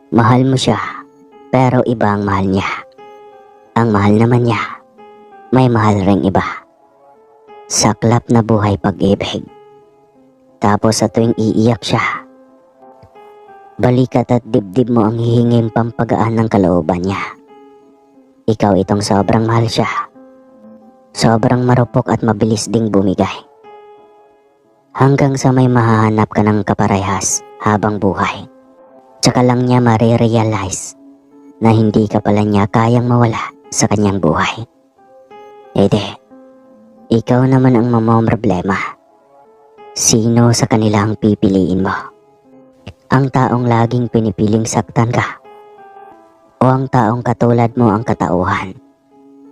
Mahal mo siya, pero iba ang mahal niya. Ang mahal naman niya, may mahal ring iba. Saklap na buhay pag-ibig. Tapos sa tuwing iiyak siya, balikat at dibdib mo ang hihinging pampagaan ng kalooban niya. Ikaw itong sobrang mahal siya. Sobrang marupok at mabilis ding bumigay. Hanggang sa may mahahanap ka ng kaparehas habang buhay. Tsaka lang niya marirealize na hindi ka pala niya kayang mawala sa kanyang buhay. Ikaw naman ang mamomroblema. Sino sa kanila ang pipiliin mo? Ang taong laging pinipiling saktan ka? O ang taong katulad mo ang katauhan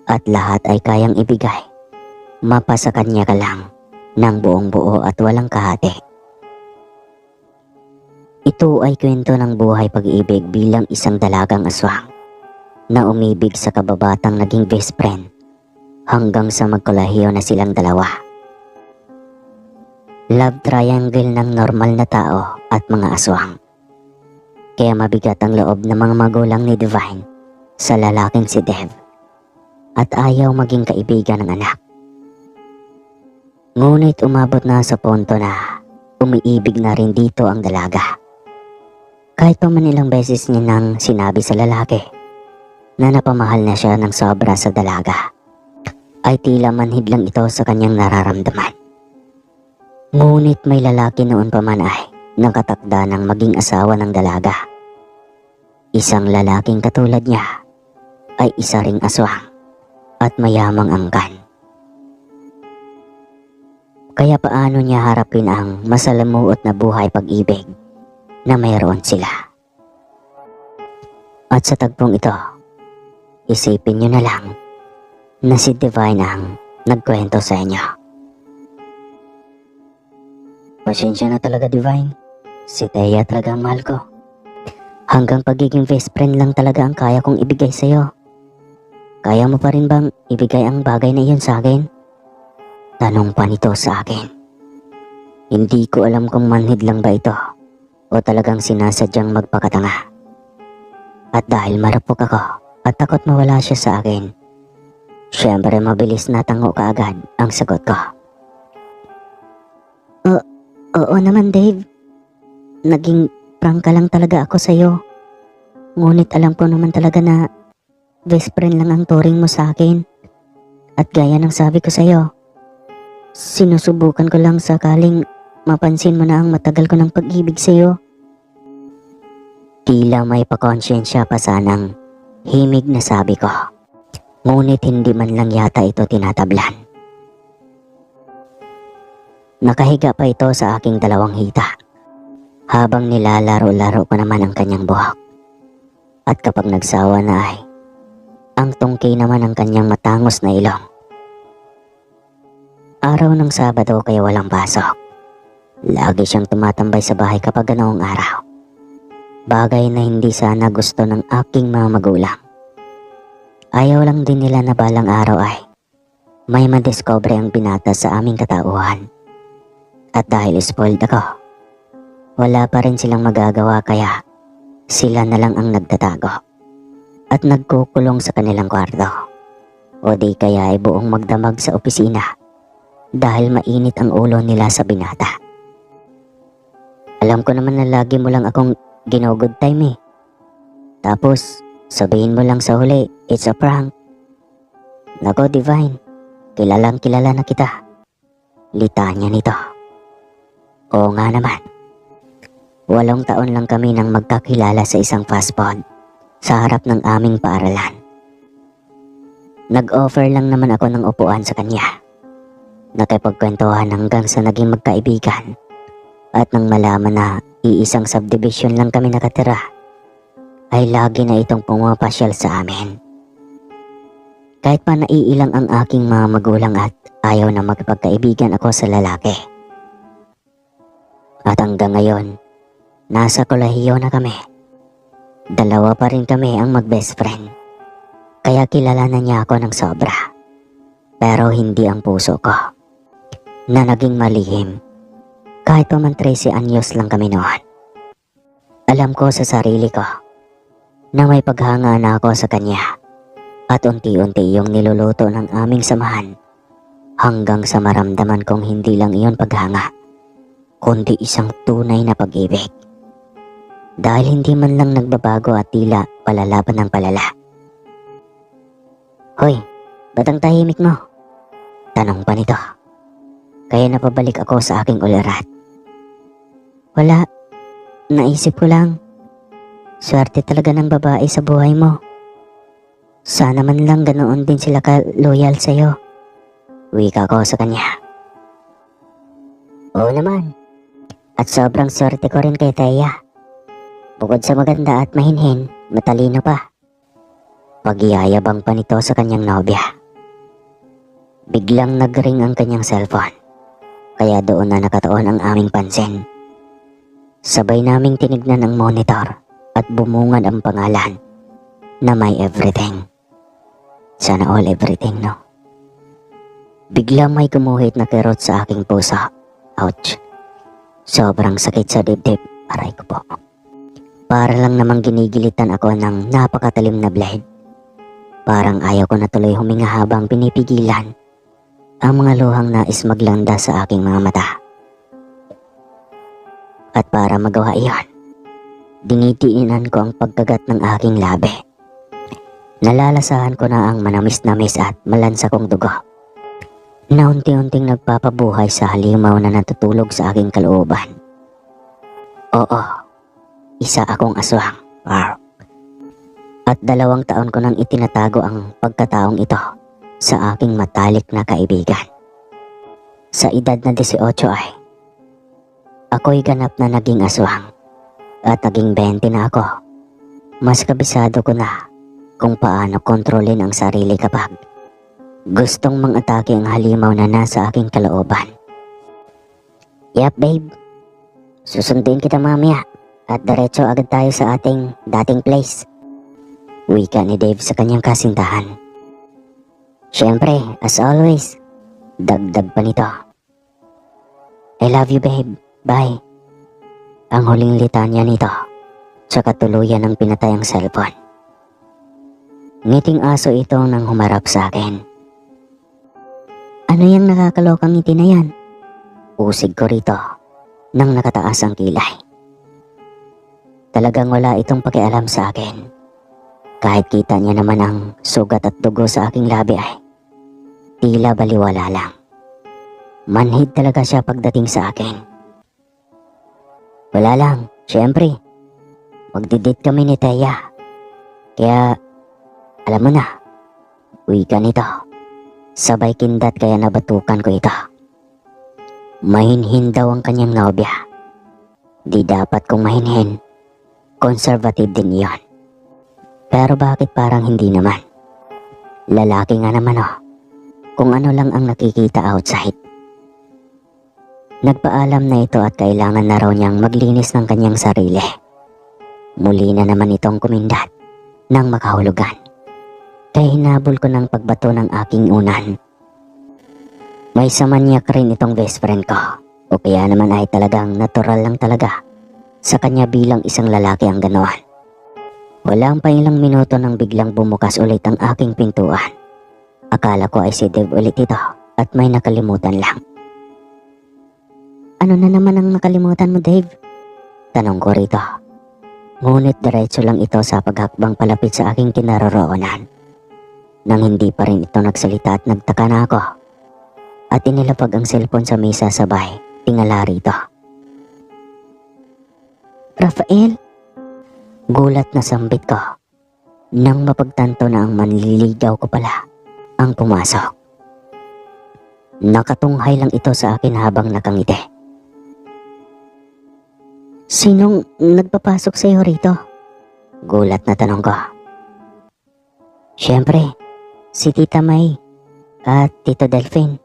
at lahat ay kayang ibigay, mapasa kanya ka lang ng buong buo at walang kahati? Ito ay kwento ng buhay pag-ibig bilang isang dalagang aswang na umibig sa kababatang naging best friend hanggang sa magkolahiyo na silang dalawa. Love triangle ng normal na tao at mga aswang. Kaya mabigat ang loob ng mga magulang ni Divine sa lalaking si Dev at ayaw maging kaibigan ng anak. Ngunit umabot na sa punto na umiibig na rin dito ang dalaga. Kahit pa man ilang beses niya nang sinabi sa lalaki na napamahal na siya ng sobra sa dalaga, ay tila manhid lang ito sa kanyang nararamdaman. Ngunit may lalaki noon pa man ay nakatakda ng maging asawa ng dalaga. Isang lalaking katulad niya ay isa ring aswang at mayamang angkan. Kaya paano niya harapin ang masalamuot na buhay pag-ibig na mayroon sila? At sa tagpong ito, isipin niyo na lang na si Divine ang nagkwento sa inyo. Pasensya na talaga, Divine. Si Thea talaga ang mahal ko. Hanggang pagiging best friend lang talaga ang kaya kong ibigay sa'yo. Kaya mo pa rin bang ibigay ang bagay na iyon sa akin? Tanong pa nito sa akin. Hindi ko alam kung manhid lang ba ito o talagang sinasadyang magpakatanga. At dahil marupok ako at takot mawala siya sa akin, syempre mabilis na tango kaagad ang sagot ko. Oo naman, Dave. Naging prank ka lang talaga ako sa'yo. Ngunit alam ko naman talaga na best friend lang ang turing mo sa akin. At gaya ng sabi ko sa'yo, sinusubukan ko lang sakaling mapansin mo na ang matagal ko ng pag-ibig sa'yo. Tila may pakonsyensya pa sanang himig na sabi ko. Ngunit hindi man lang yata ito tinatablan. Nakahiga pa ito sa aking dalawang hita habang nilalaro-laro ko naman ang kanyang buhok. At kapag nagsawa na ay ang tungkay naman ang kanyang matangos na ilong. Araw ng Sabado kaya walang pasok. Lagi siyang tumatambay sa bahay kapag ganoong araw. Bagay na hindi sana gusto ng aking mga magulang. Ayaw lang din nila na balang araw ay may madiscover ang binata sa aming katauhan. At dahil spoiled ako, wala pa rin silang magagawa kaya sila na lang ang nagtatago at nagkukulong sa kanilang kwarto. O di kaya ay buong magdamag sa opisina dahil mainit ang ulo nila sa binata. Alam ko naman na lagi mo lang akong gino-good time eh. Tapos sabihin mo lang sa huli, it's a prank. Nako, Divine, kilalang kilala na kita. Litanya nito. Oo nga naman. 8 taon lang kami nang magkakilala sa isang fast food sa harap ng aming paaralan. Nag-offer lang naman ako ng upuan sa kanya. Nakipagkwentuhan hanggang sa naging magkaibigan. At nang malaman na iisang subdivision lang kami nakatira, ay lagi na itong pumapasyal sa amin. Kahit pa naiilang ang aking mga magulang at ayaw na magpagkaibigan ako sa lalaki. At hanggang ngayon, nasa kolehiyo na kami. 2 pa rin kami ang mag-best friend. Kaya kilala na niya ako ng sobra. Pero hindi ang puso ko, na naging malihim. Kahit pa man 13 anyos lang kami noon. Alam ko sa sarili ko na may paghanga na ako sa kanya at unti-unti yung niluluto ng aming samahan hanggang sa maramdaman kong hindi lang iyon paghanga, kundi isang tunay na pag-ibig. Dahil hindi man lang nagbabago at tila palalaban ng palala. Hoy, ba't ang tahimik mo? Tanong pa nito. Kaya napabalik ako sa aking ulirat. Wala, naisip ko lang. Swerte talaga ng babae sa buhay mo. Sana man lang ganoon din sila ka-loyal sa'yo. Wika ko sa kanya. Oo naman. At sobrang swerte ko rin kay Thea. Bukod sa maganda at mahinhin, matalino pa. Pagyayabang pa nito sa kanyang nobya. Biglang nagring ang kanyang cellphone. Kaya doon na nakatuon ang aming pansin. Sabay naming tinignan ang monitor at bumungad ang pangalan na may everything. Sana all everything, no? Biglang may gumuhit na kirot sa aking puso. Ouch. Sobrang sakit sa dibdib. Aray ko po. Para lang namang ginigilitan ako ng napakatalim na blade. Parang ayaw ko na tuloy huminga habang pinipigilan ang mga luhang nais maglanda sa aking mga mata. At para magawa iyon, dinitiinan ko ang pagkagat ng aking labi. Nalalasahan ko na ang manamis-namis at malansa kong dugo na unti-unting nagpapabuhay sa halimaw na natutulog sa aking kalooban. Oo, isa akong aswang. Wow. At 2 taon ko nang itinatago ang pagkataong ito sa aking matalik na kaibigan. Sa edad na 18 ay ako'y ganap na naging aswang at naging 20 na ako. Mas kabisado ko na kung paano kontrolin ang sarili kapag gustong mang-atake ang halimaw na nasa aking kalooban. Yap babe, susunduin kita mamaya at diretso agad tayo sa ating dating place. Wika ni Dave sa kanyang kasintahan. Siyempre, as always, dagdag pa nito. I love you babe, bye. Ang huling litanya nito, tsaka tuluyan ng pinatay ang cellphone. Ngiting aso ito nang humarap sa akin. Ano yung nakakalokang ngiti na yan? Usig ko rito nang nakataas ang kilay. Talagang wala itong pakialam sa akin. Kahit kita niya naman ang sugat at dugo sa aking labi ay tila baliwala lang. Manhid talaga siya pagdating sa akin. Wala lang, syempre. Magdidate kami ni Thea. Kaya, alam mo na, wika nito. Sabay kindat kaya nabatukan ko ito. Mahinhin daw ang kanyang nobya. Di dapat kong mahinhin. Conservative din iyon. Pero bakit parang hindi naman? Lalaki nga naman oh. Kung ano lang ang nakikita outside. Nagpaalam na ito at kailangan na raw niyang maglinis ng kanyang sarili. Muli na naman itong kumindat ng makahulugan. Kaya hinabol ko ng pagbato ng aking unan. May samanyak rin itong best friend ko. O kaya naman ay talagang natural lang talaga sa kanya bilang isang lalaki ang ganoon. Walang pa ilang minuto nang biglang bumukas ulit ang aking pintuan. Akala ko ay si Dave ulit ito at may nakalimutan lang. Ano na naman ang nakalimutan mo, Dave? Tanong ko rito. Ngunit diretso lang ito sa paghakbang palapit sa aking kinaroroonan. Nang hindi pa rin ito nagsalita at nagtaka na ako. At inilapag ang cellphone sa mesa sabay, tingala rito. Rafael? Gulat na sambit ko nang mapagtanto na ang manliligaw ko pala ang pumasok. Nakatunghay lang ito sa akin habang nakangiti. Sinong nagpapasok sa iyo rito? Gulat na tanong ko. Siyempre, si Tita May at Tito Delphine.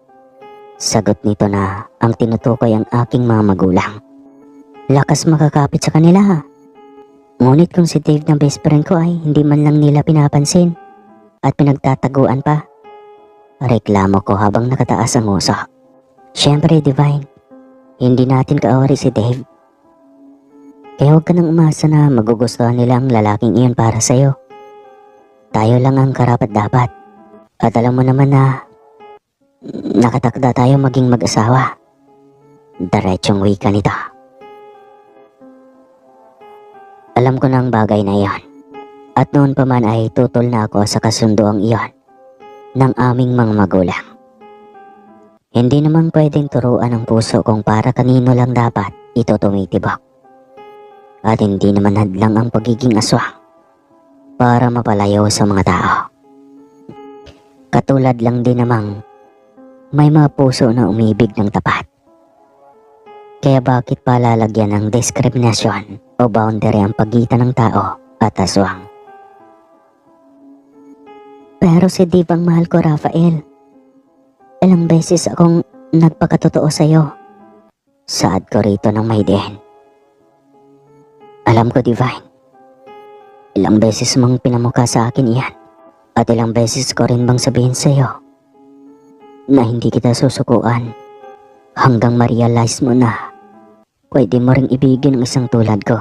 Sagot nito na ang tinutukoy ang aking mga magulang. Lakas makakapit sa kanila ha. Ngunit kung si Dave ng best friend ko ay hindi man lang nila pinapansin at pinagtataguan pa. Reklamo ko habang nakataas ang uso. Siyempre Divine, hindi natin kaawari si Dave. Kaya huwag ka nang umasa na magugustuhan nila ang lalaking iyon para sa'yo. Tayo lang ang karapat-dapat. At alam mo naman na nakatakda tayo maging mag-asawa. Diretsyong wika nito. Alam ko na ang bagay na iyon. At noon pa man ay tutol na ako sa kasunduang iyon ng aming mga magulang. Hindi naman pwedeng turuan ang puso kung para kanino lang dapat ito tumitibok. At hindi naman hadlang ang pagiging aswang para mapalayo sa mga tao. Katulad lang din namang may mga puso na umibig ng tapat. Kaya bakit pa lalagyan ng diskriminasyon o boundary ang pagitan ng tao at aswang? Pero si Divang mahal ko, Rafael. Ilang beses akong nagpakatotoo sa'yo. Saad ko rito ng may diin. Alam ko, Divine. Ilang beses mong pinamukha sa akin iyan. At ilang beses ko rin bang sabihin sa'yo na hindi kita susukuan hanggang ma-realize mo na pwede mo ring ibigin ang isang tulad ko.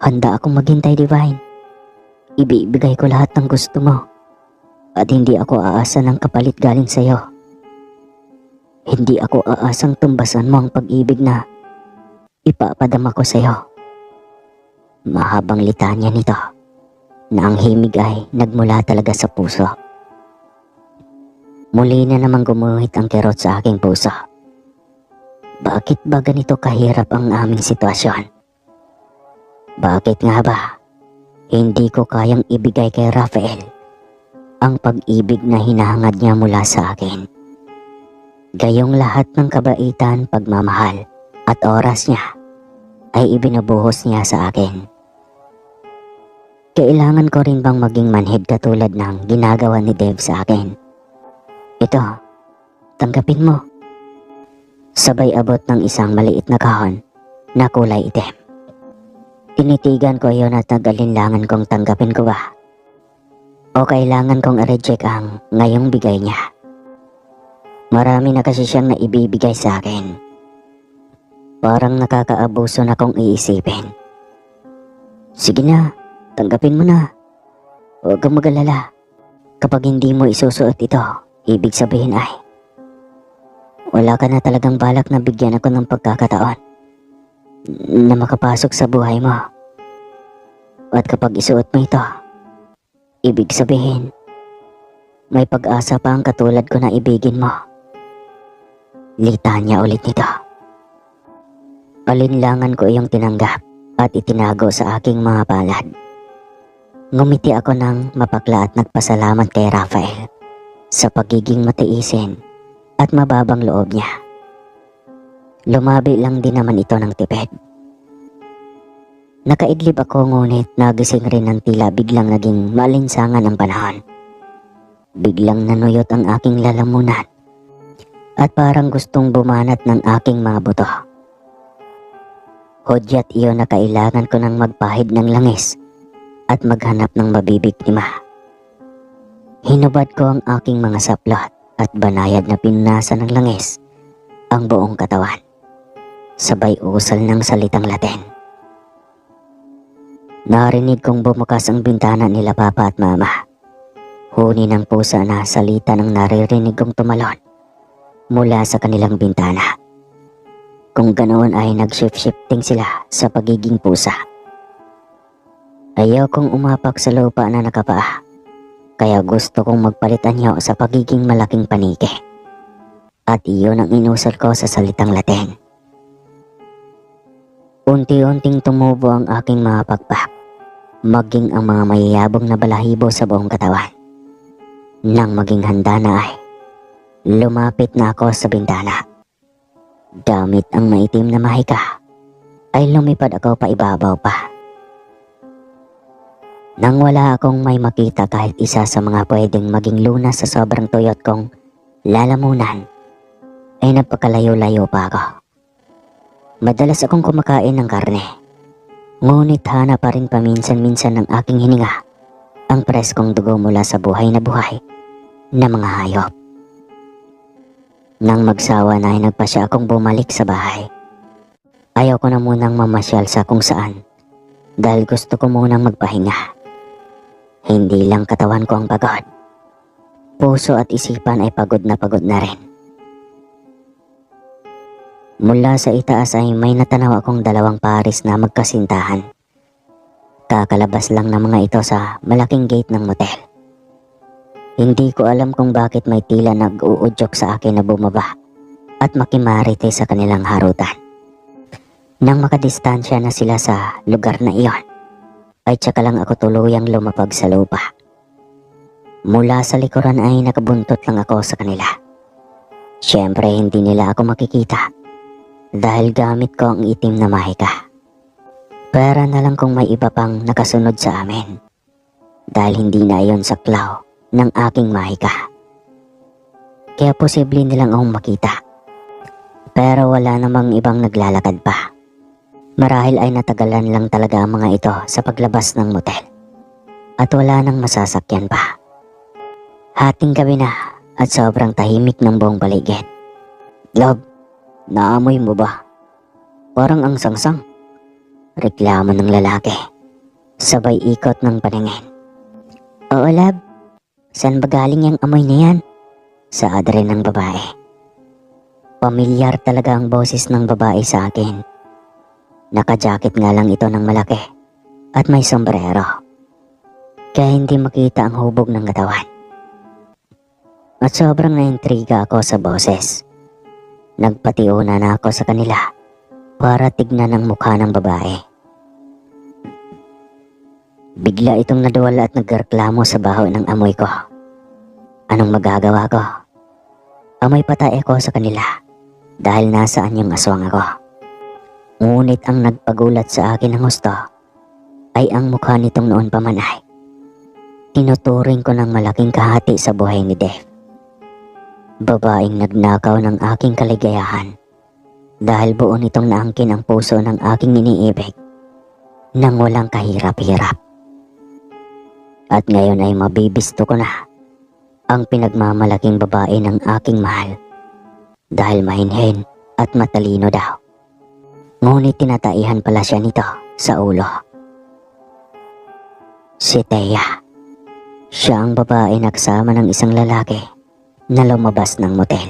Handa akong maghintay, Divine. Ibibigay ko lahat ng gusto mo at hindi ako aasa ng kapalit galing sa'yo. Hindi ako aasang tumbasan mo ang pag-ibig na ipapadama ko sa'yo. Mahabang litanya nito na ang himig ay nagmula talaga sa puso. Muli na namang gumuhit ang kirot sa aking puso. Bakit ba ganito kahirap ang aming sitwasyon? Bakit nga ba hindi ko kayang ibigay kay Rafael ang pag-ibig na hinahangad niya mula sa akin? Gayong lahat ng kabaitan, pagmamahal at oras niya ay ibinubuhos niya sa akin. Kailangan ko rin bang maging manhid katulad ng ginagawa ni Dave sa akin? Ito, tanggapin mo. Sabay abot ng isang maliit na kahon na kulay itim. Tinitigan ko iyon at nag-alinlangan kung tanggapin ko ba o kailangan kong i-reject ang ngayong bigay niya. Marami na kasi siyang naibibigay sa akin. Parang nakakaabuso na kong iisipin. Sige na, tanggapin mo na. Huwag kang mag-alala. Kapag hindi mo isusuot ito, ibig sabihin ay wala ka na talagang balak na bigyan ako ng pagkakataon na makapasok sa buhay mo. At kapag isuot mo ito, ibig sabihin may pag-asa pa ang katulad ko na ibigin mo. Litanya ulit nito. Alinlangan ko iyong tinanggap at itinago sa aking mga palad. Ngumiti ako ng mapakla at nagpasalamat kay Rafael sa pagiging matiisin at mababang loob niya. Lumabi lang din naman ito ng tipid. Nakaidlip ako ngunit nagising rin ng tila biglang naging malinsangan ang panahon. Biglang nanuyot ang aking lalamunan at parang gustong bumanat ng aking mga buto. Hudyat iyon na kailangan ko nang magpahid ng langis at maghanap ng mabibiktima. Hinubad ko ang aking mga saplot at banayad na pinasa ng langis ang buong katawan. Sabay usal ng salitang Latin. Narinig kong bumukas ang bintana nila Papa at Mama. Huni ng pusa na salita ng naririnig kong tumalon mula sa kanilang bintana. Kung ganoon ay nag-shift-shifting sila sa pagiging pusa. Ayaw kong umapak sa lupa na nakapaa, kaya gusto kong magpalit anyo sa pagiging malaking paniki. At iyon ang inusal ko sa salitang Latin. Unti-unting tumubo ang aking mga pakpak, maging ang mga mayayabong na balahibo sa buong katawan. Nang maging handa na ay lumapit na ako sa bintana. Gamit ang maitim na mahika ay lumipad ako pa ibabaw pa. Nang wala akong may makita kahit isa sa mga pwedeng maging lunas sa sobrang tuyot kong lalamunan, ay napakalayo-layo pa ako. Madalas akong kumakain ng karne, ngunit hanap pa rin paminsan-minsan ng aking hininga ang preskong dugo mula sa buhay na mga hayop. Nang magsawa na ay nagpasya akong bumalik sa bahay. Ayaw ko na munang mamasyal sa kung saan dahil gusto ko munang magpahinga. Hindi lang katawan ko ang pagod. Puso at isipan ay pagod na rin. Mula sa itaas ay may natanaw akong dalawang pares na magkasintahan. Kakalabas lang ng mga ito sa malaking gate ng motel. Hindi ko alam kung bakit may tila nag-uudyok sa akin na bumaba at makimarite sa kanilang harutan. Nang makadistansya na sila sa lugar na iyon, ay tsaka lang ako tuluyang lumapag sa lupa. Mula sa likuran ay nakabuntot lang ako sa kanila. Siyempre hindi nila ako makikita dahil gamit ko ang itim na mahika. Pera na lang kung may iba pang nakasunod sa amin dahil hindi na iyon saklaw ng aking mahika. Kaya posible nilang akong makita. Pero wala namang ibang naglalakad pa. Marahil ay natagalan lang talaga ang mga ito sa paglabas ng motel at wala nang masasakyan pa. Hating gabi na at sobrang tahimik ng buong paligid. Love, naamoy mo ba? Parang ang sangsang. Reklamo ng lalaki. Sabay ikot ng paningin. Oo, love. Saan ba galing yung amoy na yan? Saad rin ng babae. Pamilyar talaga ang boses ng babae sa akin. Naka-jacket nga lang ito ng malaki at may sombrero. Kaya hindi makita ang hubog ng katawan. At sobrang naintriga ako sa boses. Nagpatiuna na ako sa kanila para tignan ang mukha ng babae. Bigla itong naduwala at nagreklamo sa baho ng amoy ko. Anong magagawa ko? Amoy patay ako sa kanila dahil nasaan yung aswang ako. Ngunit ang nagpagulat sa akin ng husto ay ang mukha nitong noon pa man ay tinuturing ko ng malaking kahati sa buhay ni Dave. Babaeng nagnakaw ng aking kaligayahan dahil buo nitong naangkin ang puso ng aking iniibig nang walang kahirap-hirap. At ngayon ay mabibisto ko na ang pinagmamalaking babae ng aking mahal dahil mahinhin at matalino daw. Ngunit tinataihan pala siya nito sa ulo. Si Thea. Siya ang babae na kasama ng isang lalaki na lumabas ng motel.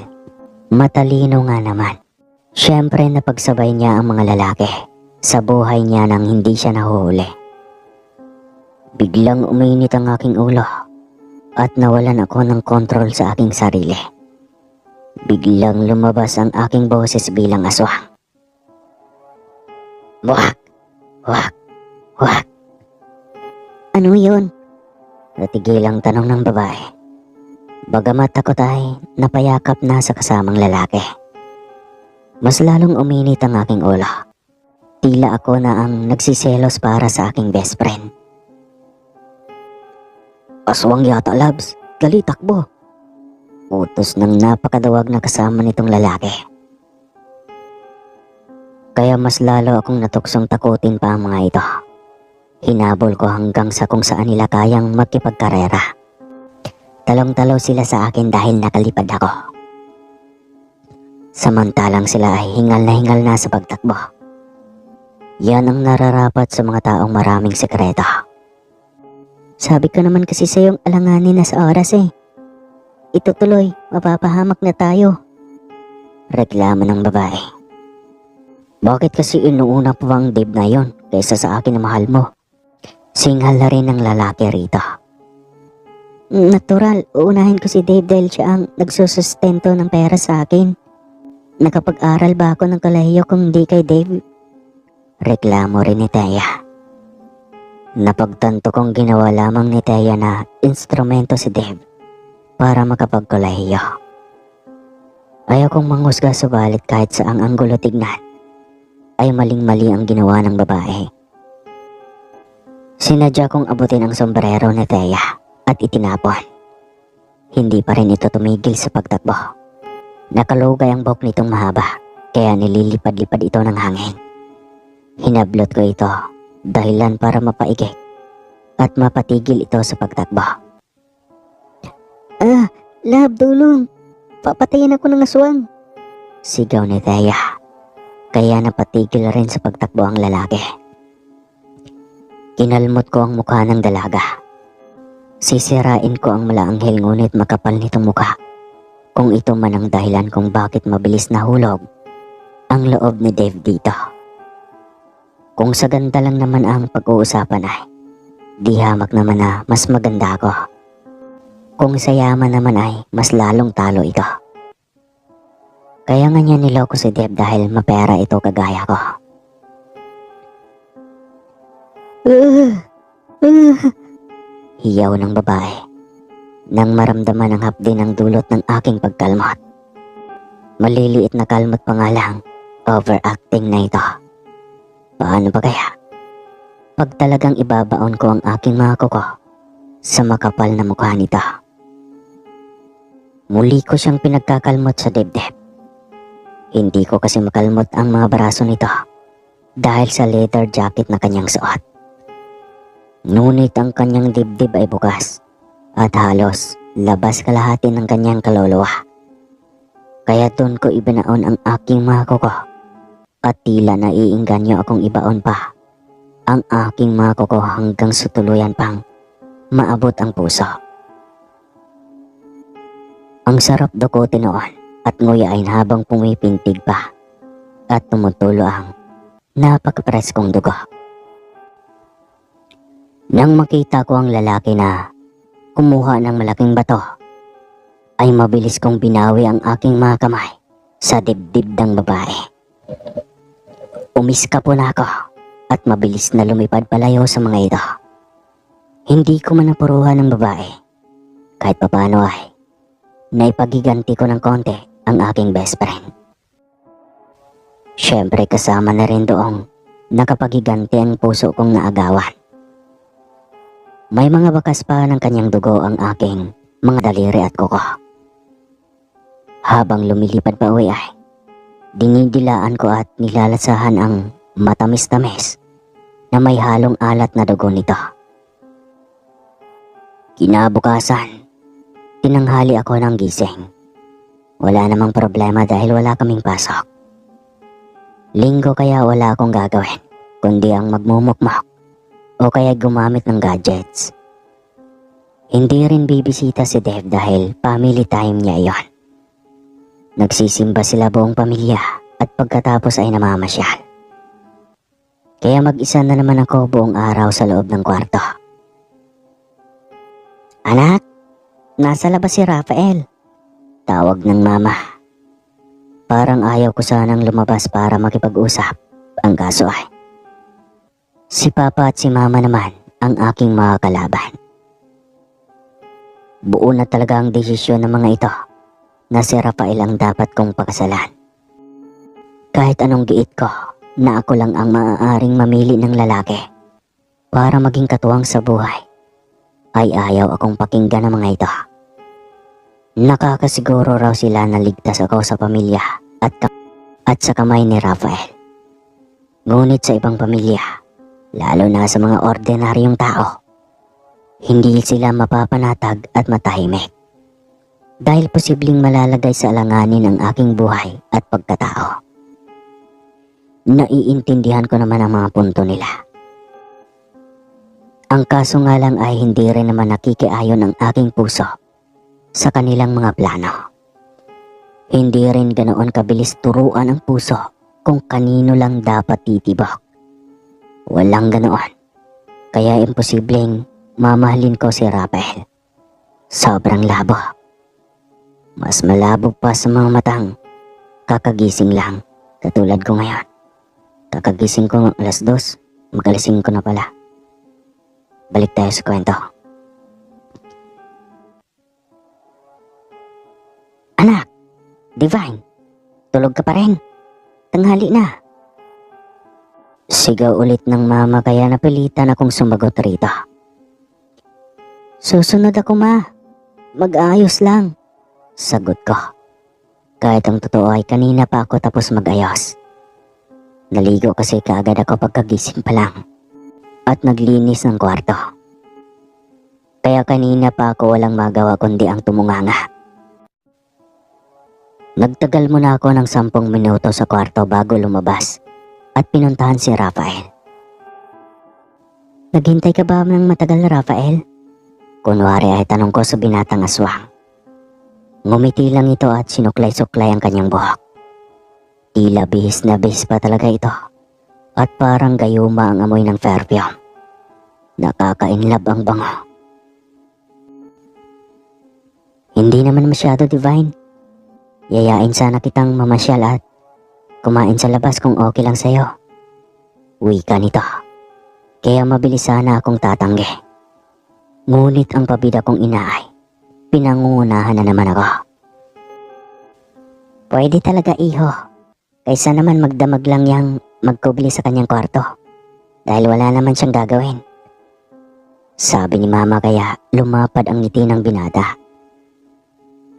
Matalino nga naman. Siyempre napagsabay niya ang mga lalaki sa buhay niya nang hindi siya nahuhuli. Biglang uminit ang aking ulo at nawalan ako ng kontrol sa aking sarili. Biglang lumabas ang aking boses bilang aswang. Wak! Wak! Wak! Ano yun? Natigilang tanong ng babae. Bagamat takot ay napayakap na sa kasamang lalaki. Mas lalong uminit ang aking ulo. Tila ako na ang nagsiselos para sa aking best friend. Aswang yata, Labs. Dali, takbo. Utos ng napakadawag na kasama nitong lalaki. Kaya mas lalo akong natuksong takutin pa ang mga ito. Hinabol ko hanggang sa kung saan nila kayang makipagkarera. Talong-talo sila sa akin dahil nakalipad ako. Samantalang sila ay hingal na sa pagtakbo. Yan ang nararapat sa mga taong maraming sekreto. Sabi ko naman kasi sa iyong alanganin na sa oras eh. Ito tuloy, mapapahamak na tayo. Reklamo ng babae. Bakit kasi inuuna pa ang Dave na yon kaysa sa akin na mahal mo? Singhal na rin ng lalaki rito. Natural, uunahin ko si Dave dahil siya ang nagsusustento ng pera sa akin. Nakapag-aral ba ako ng kolehiyo kung di kay Dave? Reklamo rin ni Thea. Napagtanto kong ginawa lamang ni Thea na instrumento si Dave para makapagkolehiyo. Ayaw kong manghusga subalit kahit saang anggulo tignan ay maling-mali ang ginawa ng babae. Sinadya kong abutin ang sombrero ni Thea at itinapon. Hindi pa rin ito tumigil sa pagtakbo. Nakalugay ang buhok nitong mahaba kaya nililipad-lipad ito ng hangin. Hinablot ko ito dahilan para mapaigik at mapatigil ito sa pagtakbo. Love, tulong! Papatayin ako ng aswang! Sigaw ni Thea. kaya napatigil rin sa pagtakbo ang lalaki. Kinalmot ko ang mukha ng dalaga. Sisirain ko ang malaanghel ngunit makapal nitong mukha. Kung ito man ang dahilan kung bakit mabilis nahulog ang loob ni Dave dito. Kung sa ganda lang naman ang pag-uusapan ay di hamak naman na mas maganda ako. Kung sa yaman naman ay mas lalong talo ito. Kaya nga niya niloko si Dave dahil mapera ito kagaya ko. Hiyaw ng babae nang maramdaman ang hapdi ng dulot ng aking pagkalmot. Maliliit na kalmot pa nga lang, overacting na ito. Paano ba kaya? Pag talagang ibabaon ko ang aking mga kuko sa makapal na mukha nito. Muli ko siyang pinagkakalmot sa dibdib. Hindi ko kasi makalmot ang mga braso nito dahil sa leather jacket na kanyang suot. Ngunit ang kanyang dibdib ay bukas at halos labas kalahati ng kanyang kaluluwa. Kaya doon ko ibinaon ang aking mga kuko at tila naiinganyo akong ibaon pa ang aking mga kuko hanggang sutuluyan pang maabot ang puso. Ang sarap dukutin noon at nguyain habang pumipintig pa at tumutulo ang napakapreskong dugo. Nang makita ko ang lalaki na kumuha ng malaking bato, ay mabilis kong binawi ang aking mga kamay sa dibdib ng babae. Umiska po na ako at mabilis na lumipad palayo sa mga ito. Hindi ko man napuruhan ng babae. Kahit papano ay naipagiganti ko ng konti ang aking best friend. Siyempre kasama na rin doong nakapagiganti ang puso kong naagawan. May mga bakas pa ng kanyang dugo ang aking mga daliri at kuko. Habang lumilipad pa uwi ay dinidilaan ko at nilalasahan ang matamis-tamis na may halong alat na dugo nito. Kinabukasan, tinanghali ako ng gising. Wala namang problema dahil wala kaming pasok. Linggo kaya wala akong gagawin kundi ang magmumukmok o kaya gumamit ng gadgets. Hindi rin bibisita si Dave dahil family time niya iyon. Nagsisimba sila buong pamilya at pagkatapos ay namamasyal. Kaya mag-isa na naman ako buong araw sa loob ng kwarto. Anak, nasa labas si Rafael. Tawag ng mama. Parang ayaw ko sanang lumabas para makipag-usap. Ang kaso ay si Papa at si Mama naman ang aking mga kalaban. Buo na talaga ang desisyon ng mga ito na si Rafael ang dapat kong pakasalan. Kahit anong giit ko na ako lang ang maaaring mamili ng lalaki para maging katuwang sa buhay, ay ayaw akong pakinggan ng mga ito. Nakakasiguro raw sila na ligtas ako sa pamilya at sa kamay ni Rafael. Ngunit sa ibang pamilya, lalo na sa mga ordinaryong tao, hindi sila mapapanatag at matahimik dahil posibleng malalagay sa alanganin ang aking buhay at pagkatao. Naiintindihan ko naman ang mga punto nila. Ang kaso nga lang ay hindi rin naman nakikiayon ang aking puso sa kanilang mga plano. Hindi rin ganoon kabilis turuan ang puso kung kanino lang dapat titibok. Walang ganoon. Kaya imposibleng mamahalin ko si Rafael. Sobrang labo. Mas malabo pa sa mga matang kakagising lang, katulad ko ngayon. Kakagising ko ng 2:00, magalasing ko na pala. Balik tayo sa kwento. Anak, Divine, tulog ka pa rin. Tanghali na. Sigaw ulit ng mama kaya napilitan akong sumagot rito. Susunod ako, ma. Mag-aayos lang. Sagot ko. Kahit ang totoo ay kanina pa ako tapos mag-ayos. Naligo kasi kaagad ako pagkagising pa lang at naglinis ng kwarto. Kaya kanina pa ako walang magawa kundi ang tumunganga. Nagtagal muna ako ng 10 minuto sa kwarto bago lumabas at pinuntahan si Rafael. Naghintay ka ba ng matagal, Rafael? Kunwari ay tanong ko sa binatang aswang. Ngumiti lang ito at sinuklay-suklay ang kanyang buhok. Tila bihis na bihis pa talaga ito at parang gayuma ang amoy ng perfume. Nakakainlab ang bango. Hindi naman masyado, Divine. Yayain sana kitang mamasyal at kumain sa labas kung okay lang sa'yo. Wika nito. Kaya mabilis sana akong tatanggi. Ngunit ang pabida kong inaay, pinangungunahan na naman ako. Pwede talaga, iho. Kaysa naman magdamag lang yang magkubli sa kanyang kwarto. Dahil wala naman siyang gagawin. Sabi ni Mama kaya lumapad ang ngiti ng binata.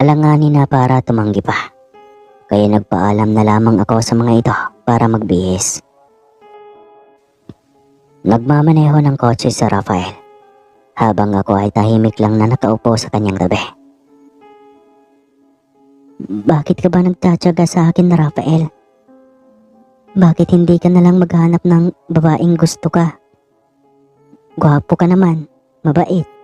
Alanganin na para tumanggi pa. Kaya nagpaalam na lamang ako sa mga ito para magbihis. Nagmamaneho ng kotse si Rafael habang ako ay tahimik lang na nakaupo sa kanyang tabi. Bakit ka ba nagtatyaga sa akin, Rafael? Bakit hindi ka nalang maghanap ng babaeng gusto ka? Gwapo ka naman, mabait.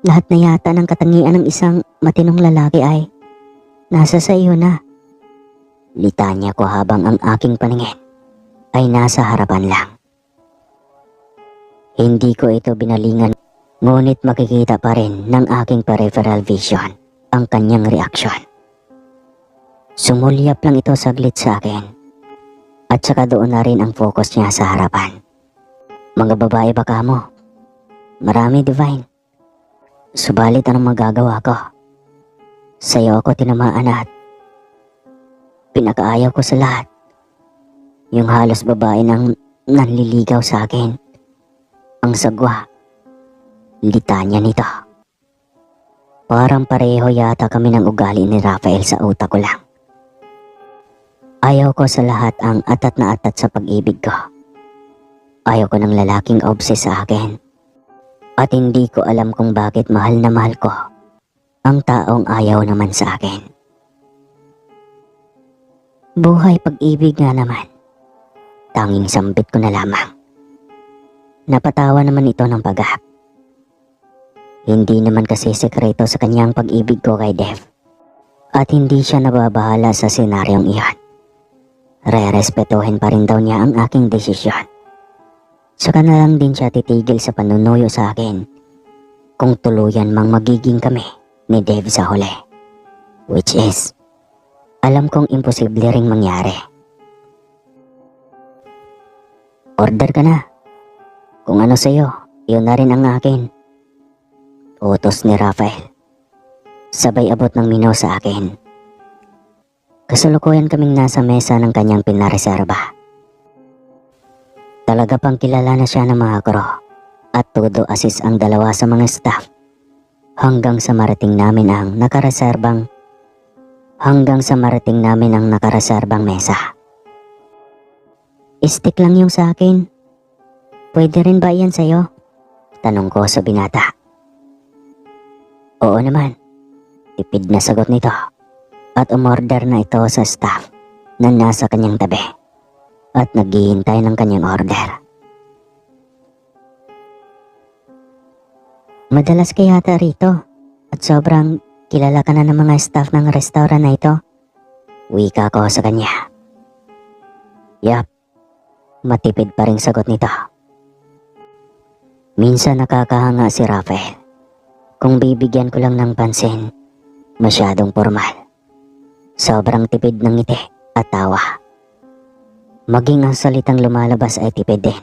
Lahat na yata ng katangian ng isang matinong lalaki ay nasa sa iyo na. Litanya ko habang ang aking paningin ay nasa harapan lang. Hindi ko ito binalingan, ngunit makikita pa rin ng aking peripheral vision ang kanyang reaksyon. Sumulyap lang ito saglit sa akin at saka doon na rin ang focus niya sa harapan. Mga babae ba ka mo? Marami, Divine. Subalit anong magagawa ko? Sa'yo ako tinamaan at pinakaayaw ko sa lahat. Yung halos babae nang nanliligaw sa akin. Ang sagwa. Litanya nito. Parang pareho yata kami ng ugali ni Rafael sa utak ko lang. Ayaw ko sa lahat ang atat na atat sa pag-ibig ko. Ayaw ko ng lalaking obses sa akin. At hindi ko alam kung bakit mahal na mahal ko ang taong ayaw naman sa akin. Buhay pag-ibig nga naman. Tanging sambit ko na lamang. Napatawa naman ito ng pagahap. Hindi naman kasi sekreto sa kanyang pag-ibig ko kay Dev. At hindi siya nababahala sa senaryong iyon. Re-respetuhin pa rin daw niya ang aking desisyon. Saka na lang din siya titigil sa panunuyo sa akin kung tuluyan mang magiging kami ni Dev sa huli. Which is, alam kong imposible ring mangyari. Order ka na. Kung ano sa'yo, yun na rin ang akin. Utos ni Rafael. Sabay abot ng minaw sa akin. Kasalukuyan kaming nasa mesa ng kanyang pinareserba. Talaga pang kilala na siya ng mga crew at todo assist ang dalawa sa mga staff hanggang sa marating namin ang nakareserbang mesa. Stick lang yung sa akin. Pwede rin ba yan sa'yo? Tanong ko sa binata. Oo naman. Tipid na sagot nito at umorder na ito sa staff na nasa kanyang tabi. At naghihintay ng kanyang order. Madalas ka yata rito at sobrang kilala ka na ng mga staff ng restaurant na ito. Wika ko sa kanya. Yap, matipid pa rin sagot nito. Minsan nakakahanga si Rafael. Kung bibigyan ko lang ng pansin, masyadong formal. Sobrang tipid ng ngiti at tawa. Maging ang salitang lumalabas ay tipid din.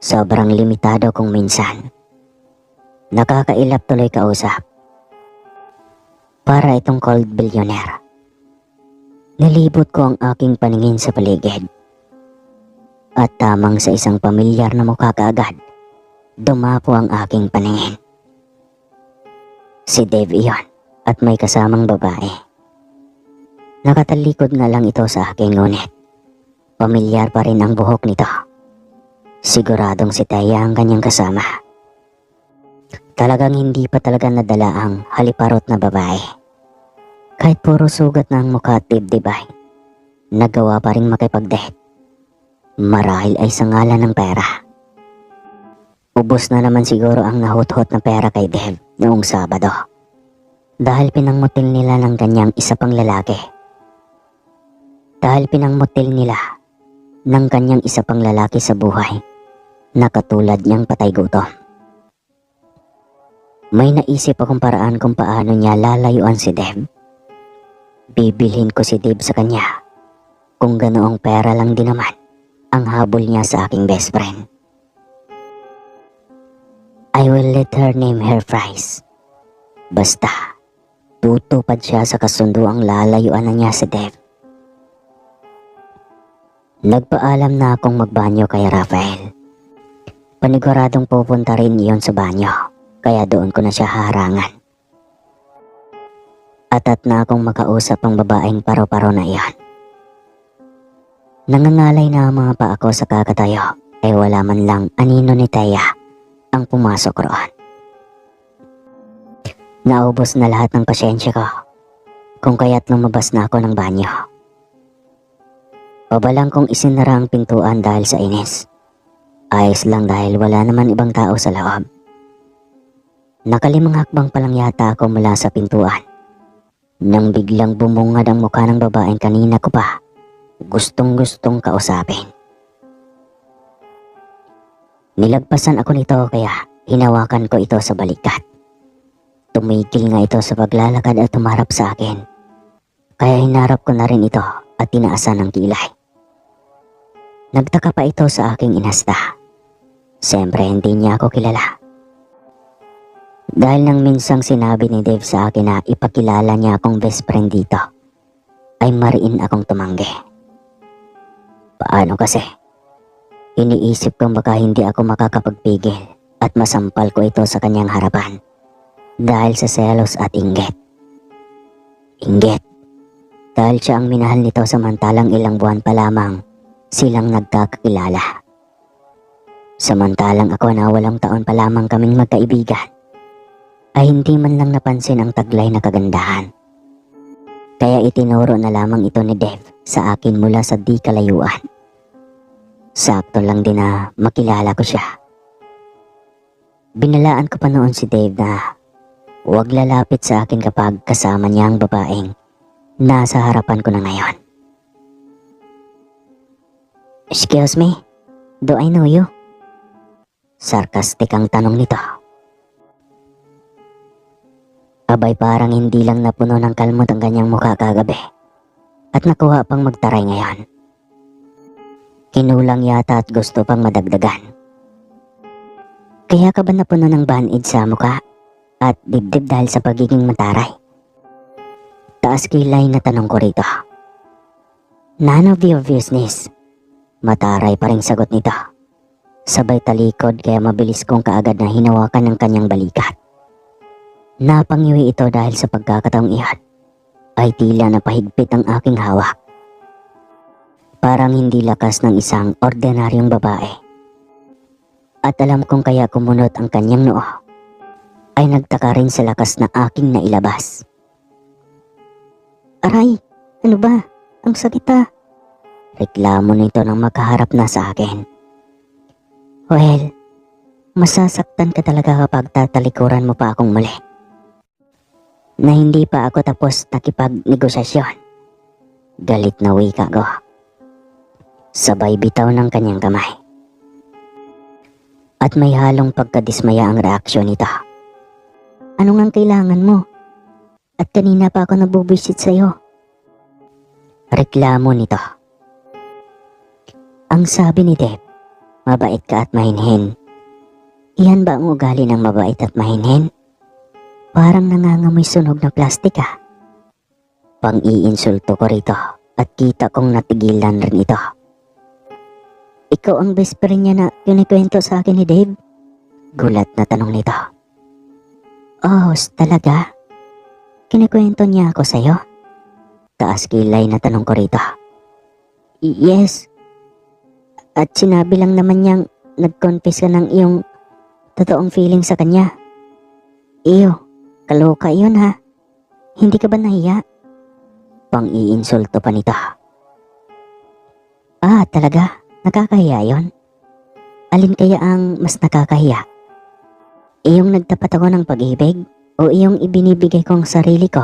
Sobrang limitado kung minsan. Nakakailap tuloy kausap. Para itong cold billionaire. Nilibot ko ang aking paningin sa paligid. At tamang sa isang pamilyar na mukha kaagad, dumapo ang aking paningin. Si Dave iyon at may kasamang babae. Nakatalikod nga lang ito sa akin ngunit pamilyar pa rin ang buhok nito. Siguradong si Taya ang kanyang kasama. Talagang hindi pa talaga nadala ang haliparot na babae. Kahit puro sugat na ang mukha at dibdib ay nagawa pa rin makipag-date. Marahil ay sa ngalan ng pera. Ubos na naman siguro ang nahut-hut na pera kay Dev noong Sabado. Dahil pinangmutil nila ng kanyang isa pang lalaki. Sa buhay na katulad niyang patay gutom. May naisip akong paraan kung paano niya lalayuan si Dev. Bibilhin ko si Dev sa kanya. Kung ganoong pera lang din naman ang habol niya sa aking best friend. I will let her name her price. Basta, tutupad siya sa kasunduang lalayuan na niya si Dev. Nagpaalam na akong magbanyo kay Rafael. Paniguradong pupunta rin iyon sa banyo, kaya doon ko na siya harangan. Atat na akong makausap ang babaeng paro-paro na iyon. Nangangalay na ang mga paa ko sa kakatayo, ay wala man lang anino ni Thea ang pumasok roon. Naubos na lahat ng pasyensya ko, kung kaya't lumabas na ako ng banyo. Pabalang kong isinara ang pintuan dahil sa inis. Ayos lang dahil wala naman ibang tao sa loob. Nakalimang hakbang pa lang yata ako mula sa pintuan nang biglang bumungad ang mukha ng babaeng kanina ko pa gustong-gustong kausapin. Nilagpasan ako nito kaya hinawakan ko ito sa balikat. Tumigil nga ito sa paglalakad at tumarap sa akin. Kaya hinarap ko na rin ito at tinaasan ng kilay. Nagtaka pa ito sa aking inasta. Siyempre hindi niya ako kilala. Dahil nang minsang sinabi ni Dave sa akin na ipakilala niya akong best friend dito, ay mariin akong tumanggi. Paano kasi? Iniisip kong baka hindi ako makakapagpigil at masampal ko ito sa kanyang harapan dahil sa selos at inggit. Inggit. Dahil siya ang minahal nito samantalang ilang buwan pa lamang silang nagkakakilala. Samantalang ako na 8 taon pa lamang kaming magkaibigan, ay hindi man lang napansin ang taglay na kagandahan. Kaya itinuro na lamang ito ni Dev sa akin mula sa di kalayuan. Sakto lang din na makilala ko siya. Binalaan ko pa noon si Dave na huwag lalapit sa akin kapag kasama niya ang babaeng nasa harapan ko na ngayon. Excuse me, do I know you? Sarkastik ang tanong nito. Abay parang hindi lang napuno ng kalmot ang kanyang mukha kagabi at nakuha pang magtaray ngayon. Kinulang yata at gusto pang madagdagan. Kaya ka ba napuno ng band-aid sa mukha at dibdib dahil sa pagiging mataray? Taas kilay na tanong ko rito. None of your business. Mataray pa ring sagot nito. Sabay talikod kaya mabilis kong kaagad na hinawakan ng kanyang balikat. Napangiwi ito dahil sa pagkakataong iyon ay tila napahigpit ang aking hawak. Parang hindi lakas ng isang ordinaryong babae. At alam kong kaya kumunot ang kanyang noo ay nagtaka rin sa lakas na aking nailabas. Aray, ano ba? Ang sakit ah. Reklamo nito nang makaharap na sa akin. Well, masasaktan ka talaga kapag tatalikuran mo pa akong muli. Na hindi pa ako tapos nakipagnegosasyon. Galit na wika ko. Sabay bitaw ng kanyang kamay. At may halong pagkadismaya ang reaksyon nito. Ano ngang kailangan mo? At kanina pa ako nabubisit sa'yo. Reklamo nito. Ang sabi ni Deb, mabait ka at mahinhin. Iyan ba ang ugali ng mabait at mahinhin? Parang nangangamoy sunog na plastik ah. Pang-iinsulto ko rito at kita kong natigilan rin ito. Ikaw ang best friend niya na kinikwento sa akin ni Dave? Gulat na tanong nito. Oh, talaga? Kinikwento niya ako sa'yo? Taas kilay na tanong ko rito. Yes. At sinabi lang naman niyang nag-confess ka ng iyong totoong feeling sa kanya. Iyo, kaloka iyon ha. Hindi ka ba nahiya? pang iinsulto pa nito. Ah, talaga? Nakakahiya yon? Alin kaya ang mas nakakahiya? Iyong nagtapat ako ng pag-ibig o iyong ibinibigay kong sarili ko?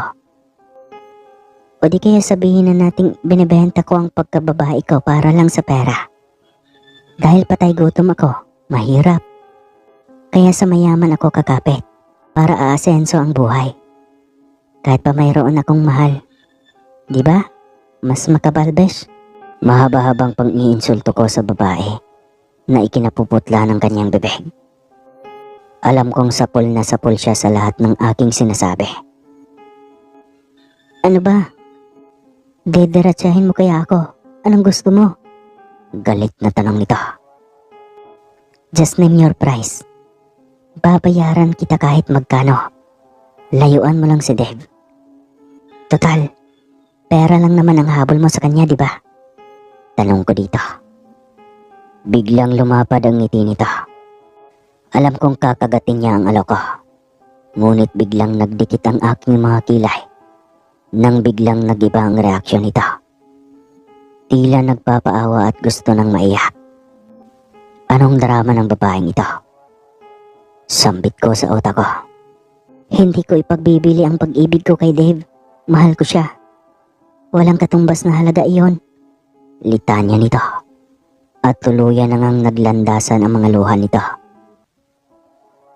O di kaya sabihin na nating binibenta ko ang pagkababae ko para lang sa pera? Dahil patay gutom ako, mahirap. Kaya sa mayaman ako kakapit para aasenso ang buhay. Kahit pa mayroon akong mahal. Di ba? Mas makabalbes. Mahaba-habang pang-iinsulto ko sa babae na ikinapuputla ng kanyang bibig. Alam kong sapol na sapol siya sa lahat ng aking sinasabi. Ano ba? Dediretsahin mo kaya ako? Anong gusto mo? Galit na tanong nito. Just name your price. Babayaran kita kahit magkano. Layuan mo lang si Dave. Total, pera lang naman ang habol mo sa kanya, di ba? Tanong ko dito. Biglang lumapad ang ngiti nito. Alam kong kakagatin niya ang alok ko. Ngunit biglang nagdikit ang aking mga kilay. Nang biglang nagiba ang reaksyon nito. Tila nagpapaawa at gusto nang maiyak. Anong drama ng babaeng ito? Sambit ko sa utak ko. Hindi ko ipagbibili ang pag-ibig ko kay Dave. Mahal ko siya. Walang katumbas na halaga iyon. Litanya nito. At tuluyan na ngang naglandasan ang mga luha nito.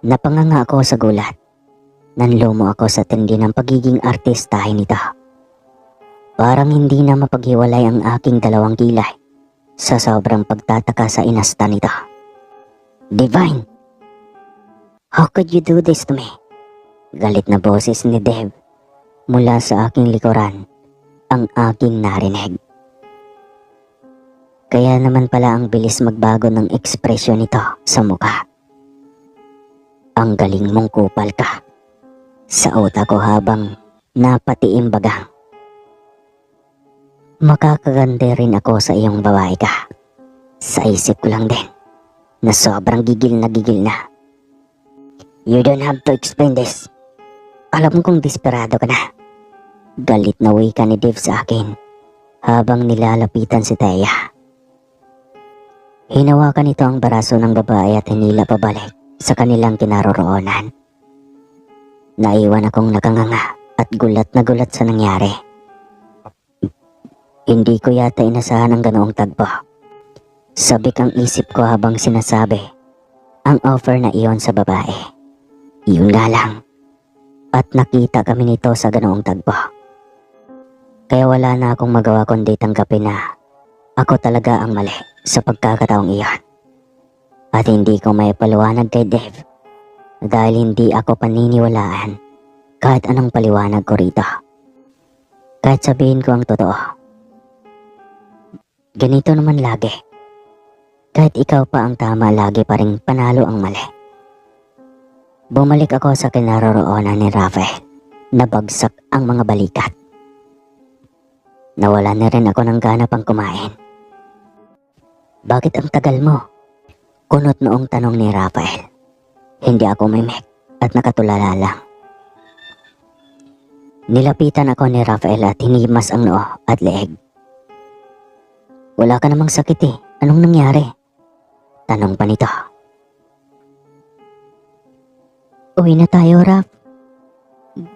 Napanganga ako sa gulat. Nanlumo ako sa tindi ng pagiging artistahin nito. Parang hindi na mapaghiwalay ang aking dalawang kilay sa sobrang pagtataka sa inasta nito. Divine! How could you do this to me? Galit na boses ni Dave mula sa aking likuran ang aking narinig. Kaya naman pala ang bilis magbago ng ekspresyon nito sa mukha. Ang galing mong kupal ka. Sa utak ko habang napatiim bagang. Makakaganda rin ako sa iyong babae ka. Sa isip ko lang din na sobrang gigil na. You don't have to explain this. Alam kong desperado ka na. Galit na wika ni Dave sa akin habang nilalapitan si Thea. Hinawakan nito ang baraso ng babae at hinila pabalik sa kanilang kinaroroonan. Naiwan akong nakanganga at gulat na gulat sa nangyari. Hindi ko yata inasahan ang ganoong tagpo. Sabik ang isip ko habang sinasabi ang offer na iyon sa babae. Iyon nga lang. At nakita kami nito sa ganoong tagpo. Kaya wala na akong magawa kundi tanggapin na ako talaga ang mali sa pagkakataong iyon. At hindi ko may paliwanag kay Dave dahil hindi ako paniniwalaan kahit anong paliwanag ko rito. Kahit sabihin ko ang totoo. Ganito naman lagi. Kahit ikaw pa ang tama, lagi pa rin panalo ang mali. Bumalik ako sa kinaroroonan ni Rafael. Nabagsak ang mga balikat. Nawala na rin ako ng gana pang kumain. Bakit ang tagal mo? Kunot noong tanong ni Rafael. Hindi ako mimik at nakatulala lang. Nilapitan ako ni Rafael at hinimas ang noo at leeg. Wala ka namang sakit eh. Anong nangyari? Tanong pa nito. Uwi na tayo, Raf.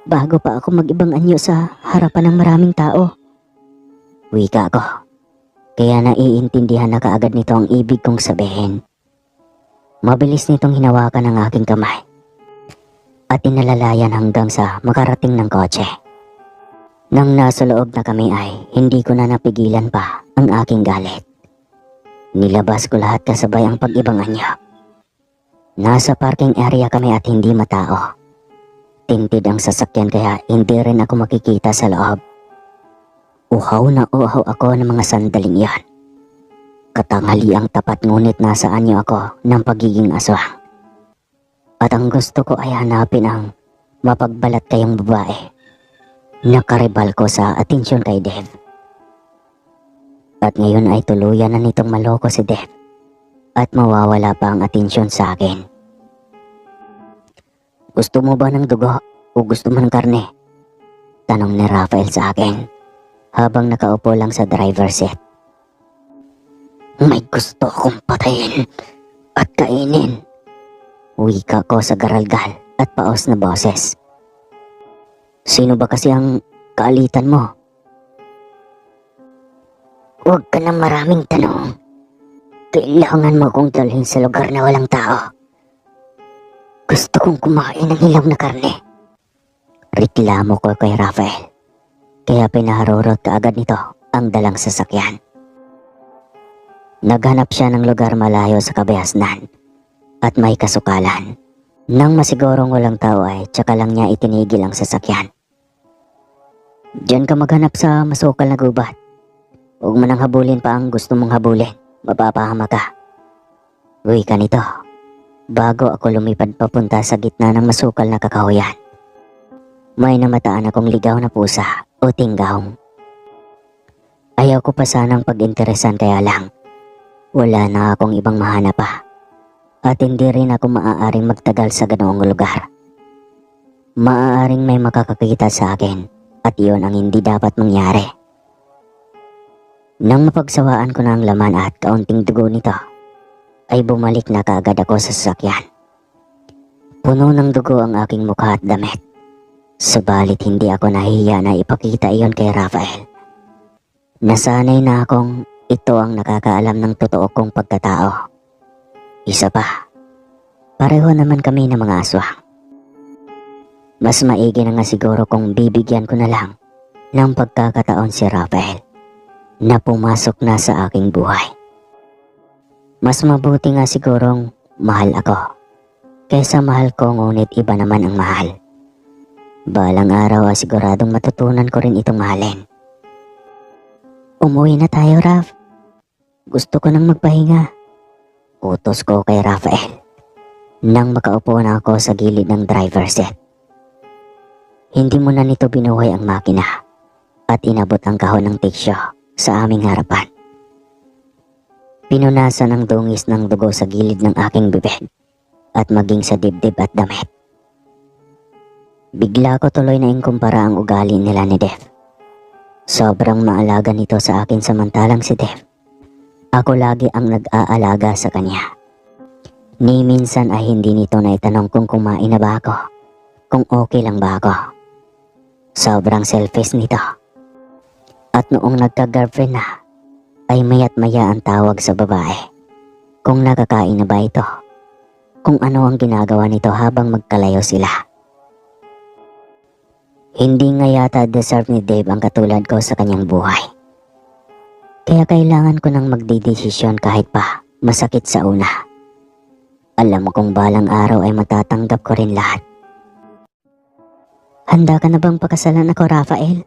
Bago pa ako mag-ibang anyo sa harapan ng maraming tao. Wika ko. Kaya naiintindihan na kaagad nito ang ibig kong sabihin. Mabilis nitong hinawakan ang aking kamay at inalalayan hanggang sa makarating ng kotse. Nang nasa loob na kami ay hindi ko na napigilan pa ang aking galit. Nilabas ko lahat kasabay ang pag-ibang anyo. Nasa parking area kami at hindi matao. Tintid ang sasakyan kaya hindi rin ako makikita sa loob. Uhaw na uhaw ako ng mga sandaling iyon. Katanghali ang tapat ngunit nasa anyo ako ng pagiging aswang. At ang gusto ko ay hanapin ang mapagbalat kayong babae. Nakaribal ko sa atensyon kay Dave. At ngayon ay tuluyan na nitong maloko si Dave. At mawawala pa ang atensyon sa akin. Gusto mo ba ng dugo o gusto mo ng karne? Tanong ni Rafael sa akin. habang nakaupo lang sa driver seat. May gusto akong patayin at kainin. Wika ko sa garalgal at paos na boses. Sino ba kasi ang kaalitan mo? Huwag ka ng maraming tanong. Kailangan mo akong dalhin sa lugar na walang tao. Gusto kong kumain ng hilaw na karne. Reklamo ko kay Rafael. Kaya pinaharurot kaagad nito ang dalang sasakyan. Naghanap siya ng lugar malayo sa kabihasnan at may kasukalan. Nang masigurong walang tao ay tsaka lang niya itinigil ang sasakyan. Diyan ka maghanap sa masukal na gubat. Huwag mo nang habulin pa ang gusto mong habulin. Mapapahama ka. Uwi ka nito. Bago ako lumipad papunta sa gitna ng masukal na kakahuyan. May namataan akong ligaw na pusa o tinggahong. Ayaw ko pa sanang pag-interesan kaya lang. Wala na akong ibang mahanap pa. At hindi rin ako maaaring magtagal sa ganoong lugar. Maaaring may makakakita sa akin at iyon ang hindi dapat mangyari. Nang mapagsawaan ko na ang laman at kaunting dugo nito, ay bumalik na kaagad ako sa sasakyan. Puno ng dugo ang aking mukha at damit. Subalit hindi ako nahihiya na ipakita iyon kay Rafael. Nasanay na akong ito ang nakakaalam ng totoo kong pagkatao. Isa pa, pareho naman kami ng mga aswang. Mas maigi na nga siguro kung bibigyan ko na lang ng pagkakataon si Rafael na pumasok na sa aking buhay. Mas mabuti nga sigurong mahal ako kaysa mahal ko ngunit iba naman ang mahal. Balang araw siguradong matutunan ko rin itong mahalin. Umuwi na tayo, Raf. Gusto ko nang magpahinga. Utos ko kay Rafael nang makaupo na ako sa gilid ng driver seat. Hindi mo na nito binuhay ang makina at inabot ang kahon ng tiksyo sa aming harapan. Pinunasan ang dungis ng dugo sa gilid ng aking bibig at maging sa dibdib at damit. Bigla ko tuloy na ingkumpara ang ugali nila ni Dev. Sobrang maalaga nito sa akin samantalang si Dev, ako lagi ang nag-aalaga sa kanya. Ni minsan ay hindi nito naitanong kung kumain na ba ako, kung okay lang ba ako. Sobrang selfish nito. At noong nagka-girlfriend na, ay maya't maya ang tawag sa babae kung nakakain na ba ito, kung ano ang ginagawa nito habang magkalayo sila. Hindi nga yata deserve ni Dave ang katulad ko sa kanyang buhay. Kaya kailangan ko nang magdidesisyon kahit pa masakit sa una. Alam mo kung balang araw ay matatanggap ko rin lahat. Handa ka na bang pakasalan ako, Rafael?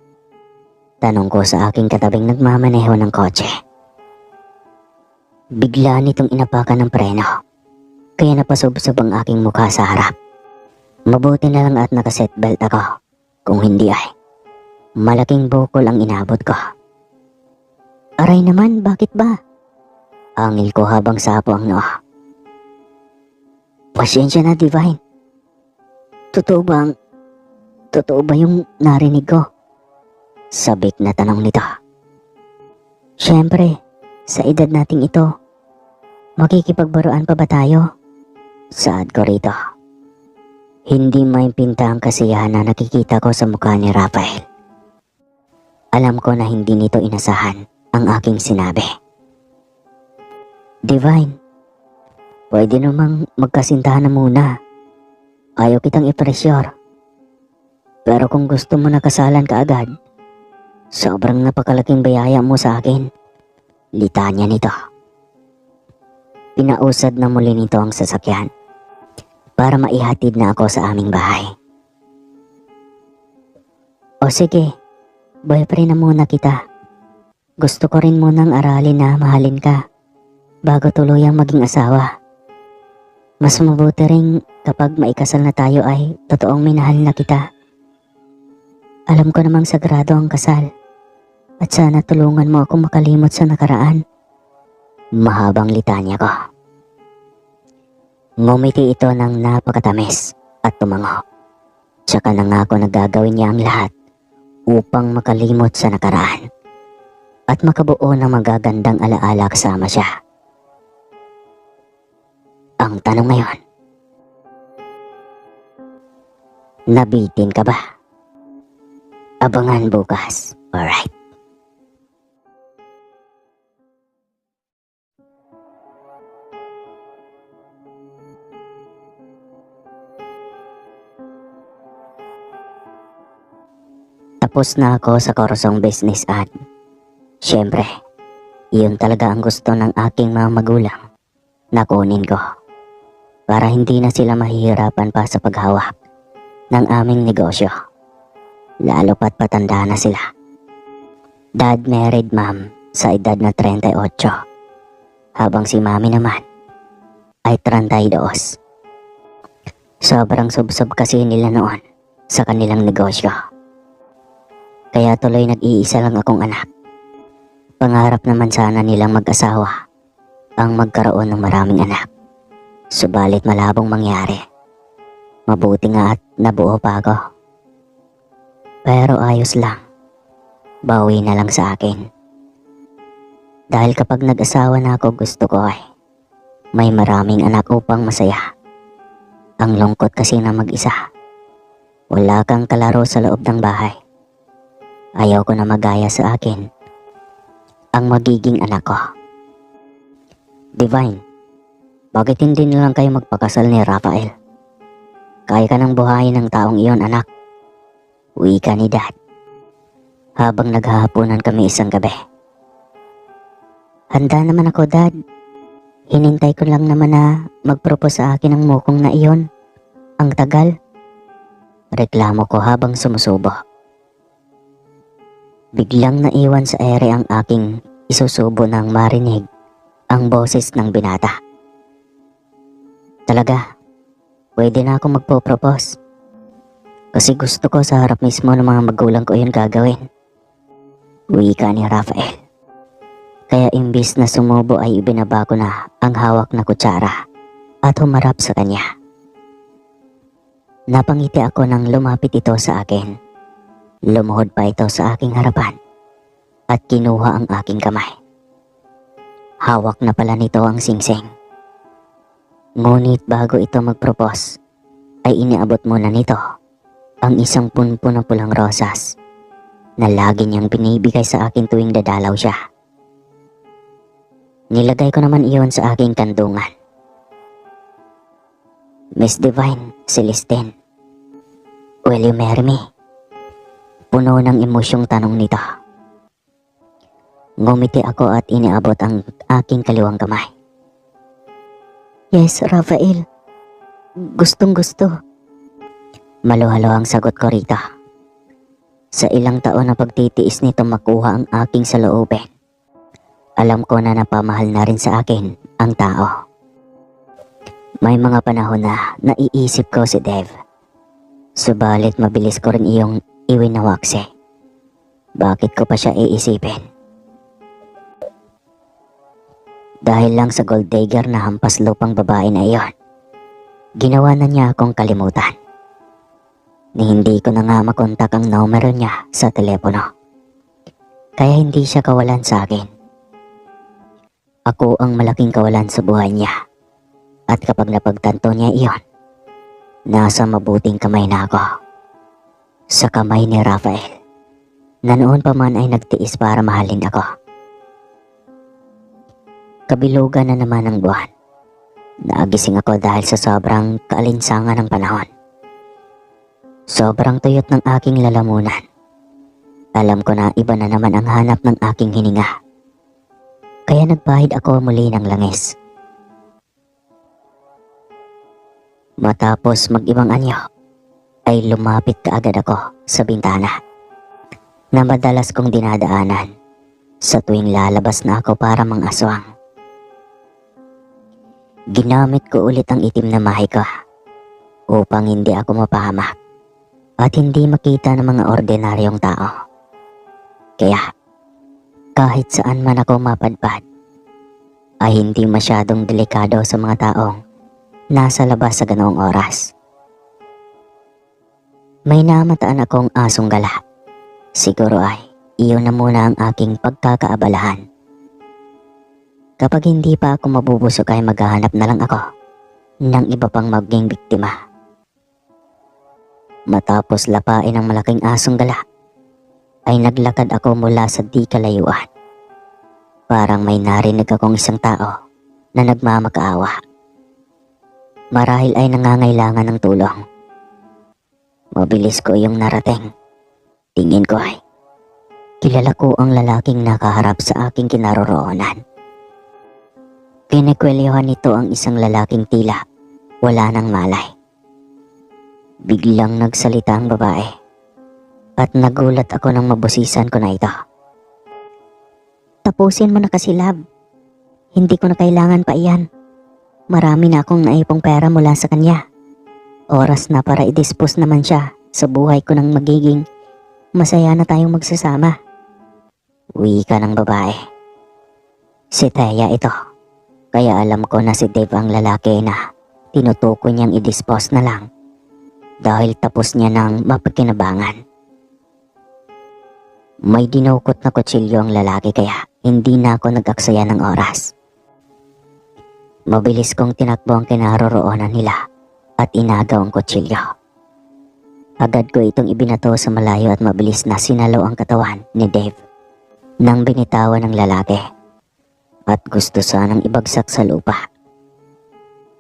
Tanong ko sa aking katabing nagmamaneho ng kotse. Bigla nitong inapakan ng preno, kaya napasubsob ang aking mukha sa harap. Mabuti na lang at nakaseatbelt ako. Kung hindi ay malaking bukol ang inabot ko. Aray naman, bakit ba? Angil ko habang sapo ang noo. Pasensya na, Divine. Totoo ba yung narinig ko? Sabik na tanong nito. Siyempre, sa edad nating ito, makikipagbaruan pa ba tayo? Saad ko rito. Hindi maimpinta ang kasiyahan na nakikita ko sa mukha ni Rafael. Alam ko na hindi nito inasahan ang aking sinabi. Divine, pwede namang magkasintahan na muna. Ayaw kitang ipresyur. Pero kung gusto mo na kasalan ka agad, sobrang napakalaking bayaya mo sa akin. Litanya nito. Pinausad na muli nito ang sasakyan para maihatid na ako sa aming bahay. O sige, boyfriend na muna kita. Gusto ko rin munang aralin na mahalin ka bago tuluyang maging asawa. Mas mabuti rin kapag maikasal na tayo ay totoong minahal na kita. Alam ko namang sagrado ang kasal at sana tulungan mo akong makalimot sa nakaraan. Mahabang litanya ko. Ngumiti ito ng napakatamis at tumango. Tsaka nangako na gagawin niya ang lahat upang makalimot sa nakaraan at makabuo ng magagandang alaala kasama siya. Ang tanong ngayon, nabitin ka ba? Abangan bukas. Alright. Tapos na ako sa kursong business ad. Siyempre, iyon talaga ang gusto ng aking mga magulang na kunin ko para hindi na sila mahihirapan pa sa paghawak ng aming negosyo. Lalo pat patanda na sila. Dad married mom sa edad na 38, habang si mami naman ay 32. Sobrang subsob kasi nila noon sa kanilang negosyo. Kaya tuloy nag-iisa lang akong anak. Pangarap naman sana nilang mag-asawa ang magkaroon ng maraming anak. Subalit malabong mangyari. Mabuti nga at nabuo pa ako. Pero ayos lang. Bawi na lang sa akin. Dahil kapag nag-asawa na ako, gusto ko ay may maraming anak upang masaya. Ang lungkot kasi na mag-isa. Wala kang kalaro sa loob ng bahay. Ayaw ko na magaya sa akin ang magiging anak ko. Divine, bakit hindi na lang kayo magpakasal ni Rafael? Kaya ka nang buhayin ng taong iyon, anak. Wika ni Dad habang naghahaponan kami isang gabi. Handa naman ako, Dad. Hinintay ko lang naman na mag-propose sa akin ang mukong na iyon. Ang tagal. Reklamo ko habang sumusubo. Biglang naiwan sa ere ang aking isusubo nang marinig ang boses ng binata. Talaga, pwede na akong magpo-propose. Kasi gusto ko sa harap mismo ng mga magulang ko yun gagawin. Wika ni Rafael. Kaya imbis na sumubo ay ibinaba ko na ang hawak na kutsara at humarap sa kanya. Napangiti ako nang lumapit ito sa akin. Lumuhod pa ito sa aking harapan at kinuha ang aking kamay. Hawak na pala nito ang singsing. Ngunit bago ito mag-propose, ay iniabot muna nito ang isang punpo na pulang rosas na lagi niyang binibigay sa akin tuwing dadalaw siya. Nilagay ko naman iyon sa aking kandungan. Miss Divine, Celestine, will you marry me? Puno ng emosyong tanong nito. Ngumiti ako at iniabot ang aking kaliwang kamay. Yes, Rafael. Gustong gusto. Maluhalo ang sagot ko rito. Sa ilang taon na pagtitiis nito makuha ang aking saloobin, alam ko na napamahal na rin sa akin ang tao. May mga panahon na naiisip ko si Dev. Subalit mabilis ko rin iyong iwinawakse. Bakit ko pa siya iisipin? Dahil lang sa gold digger na hampas lupang babae na iyon, ginawa na niya akong kalimutan. Ni hindi ko na nga makontak ang numero niya sa telepono. Kaya hindi siya kawalan sa akin. Ako ang malaking kawalan sa buhay niya. At kapag napagtanto niya iyon, nasa mabuting kamay na ako. Sa kamay ni Rafael, na noon pa man ay nagtiis para mahalin ako. Kabilugan na naman ang buwan. Nagising ako dahil sa sobrang kaalinsangan ng panahon. Sobrang tuyot ng aking lalamunan. Alam ko na iba na naman ang hanap ng aking hininga. Kaya nagpahid ako muli ng langis. Matapos mag-ibang anyo, ay lumapit kaagad ako sa bintana na madalas kong dinadaanan sa tuwing lalabas na ako para mang-aswang. Ginamit ko ulit ang itim na mahay ko upang hindi ako mapahamak at hindi makita ng mga ordinaryong tao. Kaya kahit saan man ako mapadpad ay hindi masyadong delikado sa mga taong nasa labas sa ganoong oras. May namataan akong asong gala Siguro ay iyon na muna ang aking pagkakaabalahan. Kapag hindi pa ako mabubusog ay maghahanap na lang ako ng iba pang maging biktima. Matapos lapain ang malaking asong gala, ay naglakad ako mula sa di kalayuan. Parang may narinig akong isang tao na nagmamakaawa. Marahil ay nangangailangan ng tulong. Mabilis ko iyong narating. Tingin ko ay kilala ko ang lalaking nakaharap sa aking kinaroroonan. Kinikwelyohan nito ang isang lalaking tila wala nang malay. Biglang nagsalita ang babae at nagulat ako nang mabusisan ko na ito. Tapusin mo na kasi, love. Hindi ko na kailangan pa iyan. Marami na akong naipong pera mula sa kanya. Oras na para i-dispose naman siya sa buhay ko nang magiging masaya na tayong magsasama. Wika ng babae. Si Thea ito. Kaya alam ko na si Dave ang lalaki na tinutukoy niyang i-dispose na lang dahil tapos niya ng mapagkinabangan. May dinukot na kutsilyo ang lalaki kaya hindi na ako nag-aksaya ng oras. Mabilis kong tinakbo ang kinaroroonan nila at inagaw ang kutsilyo. Agad ko itong ibinato sa malayo at mabilis na sinalaw ang katawan ni Dave nang binitawan ng lalaki at gusto sanang ibagsak sa lupa.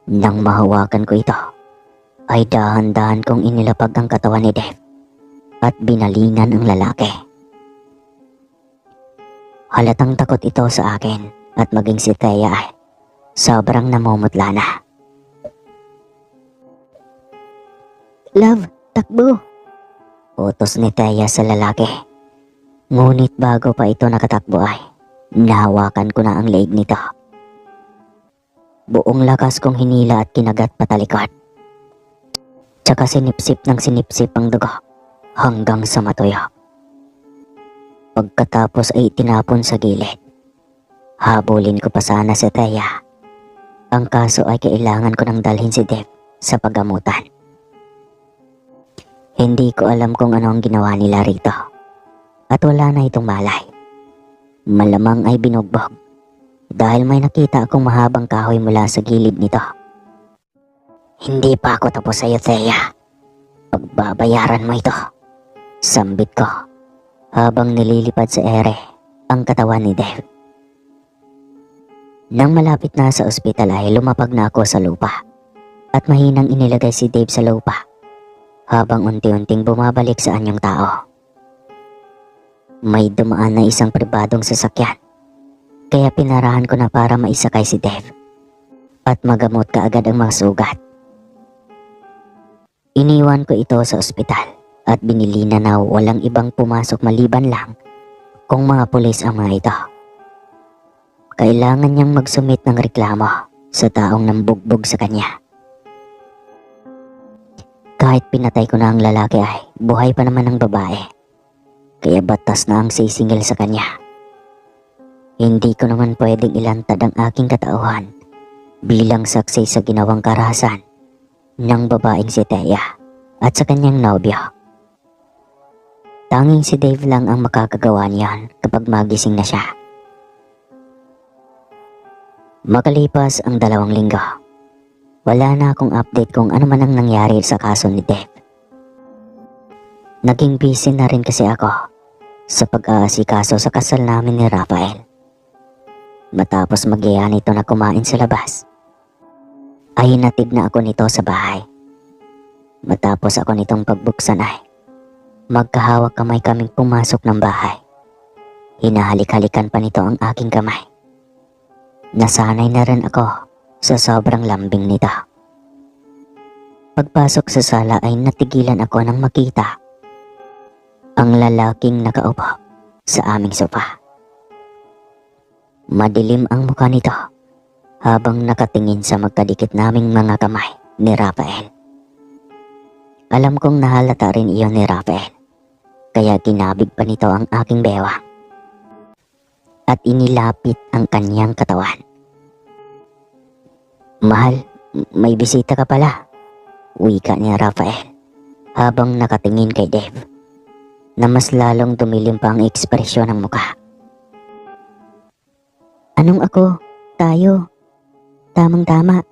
Nang mahawakan ko ito, ay dahan-dahan kong inilapag ang katawan ni Dave at binalingan ang lalaki. Halatang takot ito sa akin at maging si Thea ay sobrang namumutla na. Love, takbo! Utos ni Thea sa lalaki. Ngunit bago pa ito nakatakbo ay nahawakan ko na ang leeg nito. Buong lakas kong hinila at kinagat patalikod. Tsaka sinipsip ng sinipsip ang dugo hanggang sa matuyo. Pagkatapos ay tinapon sa gilid. Habulin ko pa sana si Thea. Ang kaso ay kailangan ko nang dalhin si Dave sa paggamutan. Hindi ko alam kung ano ang ginawa nila rito. At wala na itong malay. Malamang ay binugbog dahil may nakita akong mahabang kahoy mula sa gilid nito. Hindi pa ako tapos sa iyo, Thea. Pagbabayaran mo ito. Sambit ko habang nililipad sa ere ang katawan ni Dave. Nang malapit na sa ospital ay lumapag na ako sa lupa at mahinang inilagay si Dave sa lupa habang unti-unting bumabalik sa anyong tao. May dumaan na isang pribadong sasakyan kaya pinarahan ko na para maisakay si Dave at magamot kaagad ang mga sugat. Iniwan ko ito sa ospital at binili na walang ibang pumasok maliban lang kung mga pulis ang mga ito. Kailangan niyang magsumit ng reklamo sa taong nambugbog sa kanya. Kahit pinatay ko na ang lalaki ay buhay pa naman ang babae. Kaya batas na ang sisingil sa kanya. Hindi ko naman pwedeng ilantad ang aking katauhan bilang saksi sa ginawang karahasan ng babaeng si Thea at sa kanyang nobyo. Tanging si Dave lang ang makakagawa niyan kapag magising na siya. Makalipas ang 2 linggo, wala na akong update kung ano man ang nangyari sa kaso ni Dave. Naging busy na rin kasi ako sa pag-aasikaso sa kasal namin ni Rafael. Matapos mag-iya nito na kumain sa labas, ay hinatid na ako nito sa bahay. Matapos ako nitong pagbuksan ay magkahawak kamay kaming pumasok ng bahay. Hinahalik-halikan pa nito ang aking kamay. Nasanay na rin ako sa sobrang lambing nito. Pagpasok sa sala ay natigilan ako nang makita ang lalaking nakaupo sa aming sofa. Madilim ang mukha nito habang nakatingin sa magkadikit naming mga kamay ni Rafael. Alam kong nahalata rin iyon ni Rafael, kaya kinabig pa nito ang aking bewang at inilapit ang kanyang katawan. Mahal, may bisita ka pala, wika ni Rafael habang nakatingin kay Dave. na mas lalong dumilim pa ang ekspresyon ng mukha. Anong ako? Tayo. Tamang-tama.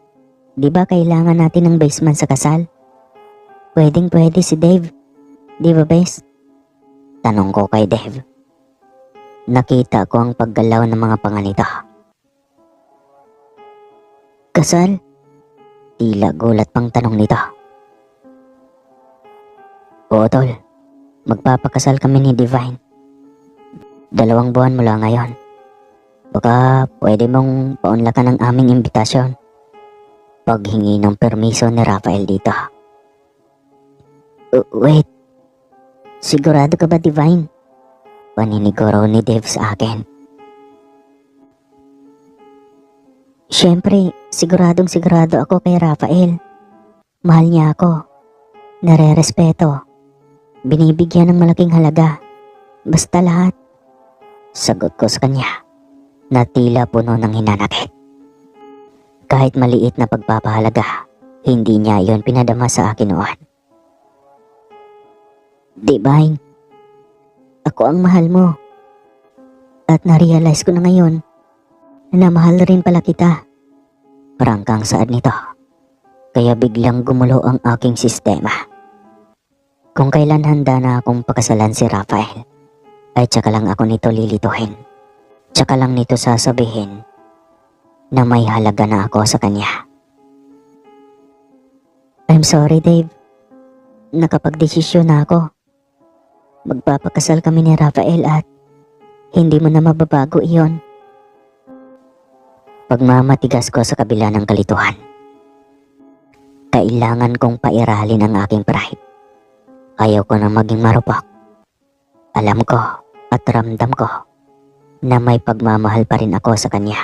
Di ba kailangan natin ng baseman sa kasal? Pwedeng pwede si Dave. Di ba, bes? Tanong ko kay Dave. Nakita ko ang paggalaw ng mga panga nito. Kasal? Tila gulat pang tanong nito. Oo, tol. Magpapakasal kami ni Divine. 2 buwan mula ngayon. Baka pwede mong paunlakan ang aming imbitasyon. Paghingi ng permiso ni Rafael dito. Wait. Sigurado ka ba, Divine? Paniniguro ni Dave sa akin. Siyempre, sigurado ako kay Rafael. Mahal niya ako. Nare-respeto. Binibigyan ng malaking halaga. Basta lahat. Sagot ko sa kanya na tila puno ng hinanakit. Kahit maliit na pagpapahalaga, hindi niya iyon pinadama sa akin noon. Divine, ako ang mahal mo. At na-realize ko na ngayon na mahal rin pala kita. Prangkang saad nito. Kaya biglang gumulo ang aking sistema. Kung kailan handa na akong pakasalan si Rafael, ay tsaka lang ako nito lilituhin. Tsaka lang nito sasabihin na may halaga na ako sa kanya. I'm sorry, Dave. Nakapagdesisyon na ako. Magpapakasal kami ni Rafael at hindi mo na mababago iyon. Pagmamatigas ko sa kabila ng kalituhan. Kailangan kong pairalin ang aking pride. Ayaw ko na maging marupok. Alam ko at ramdam ko na may pagmamahal pa rin ako sa kanya.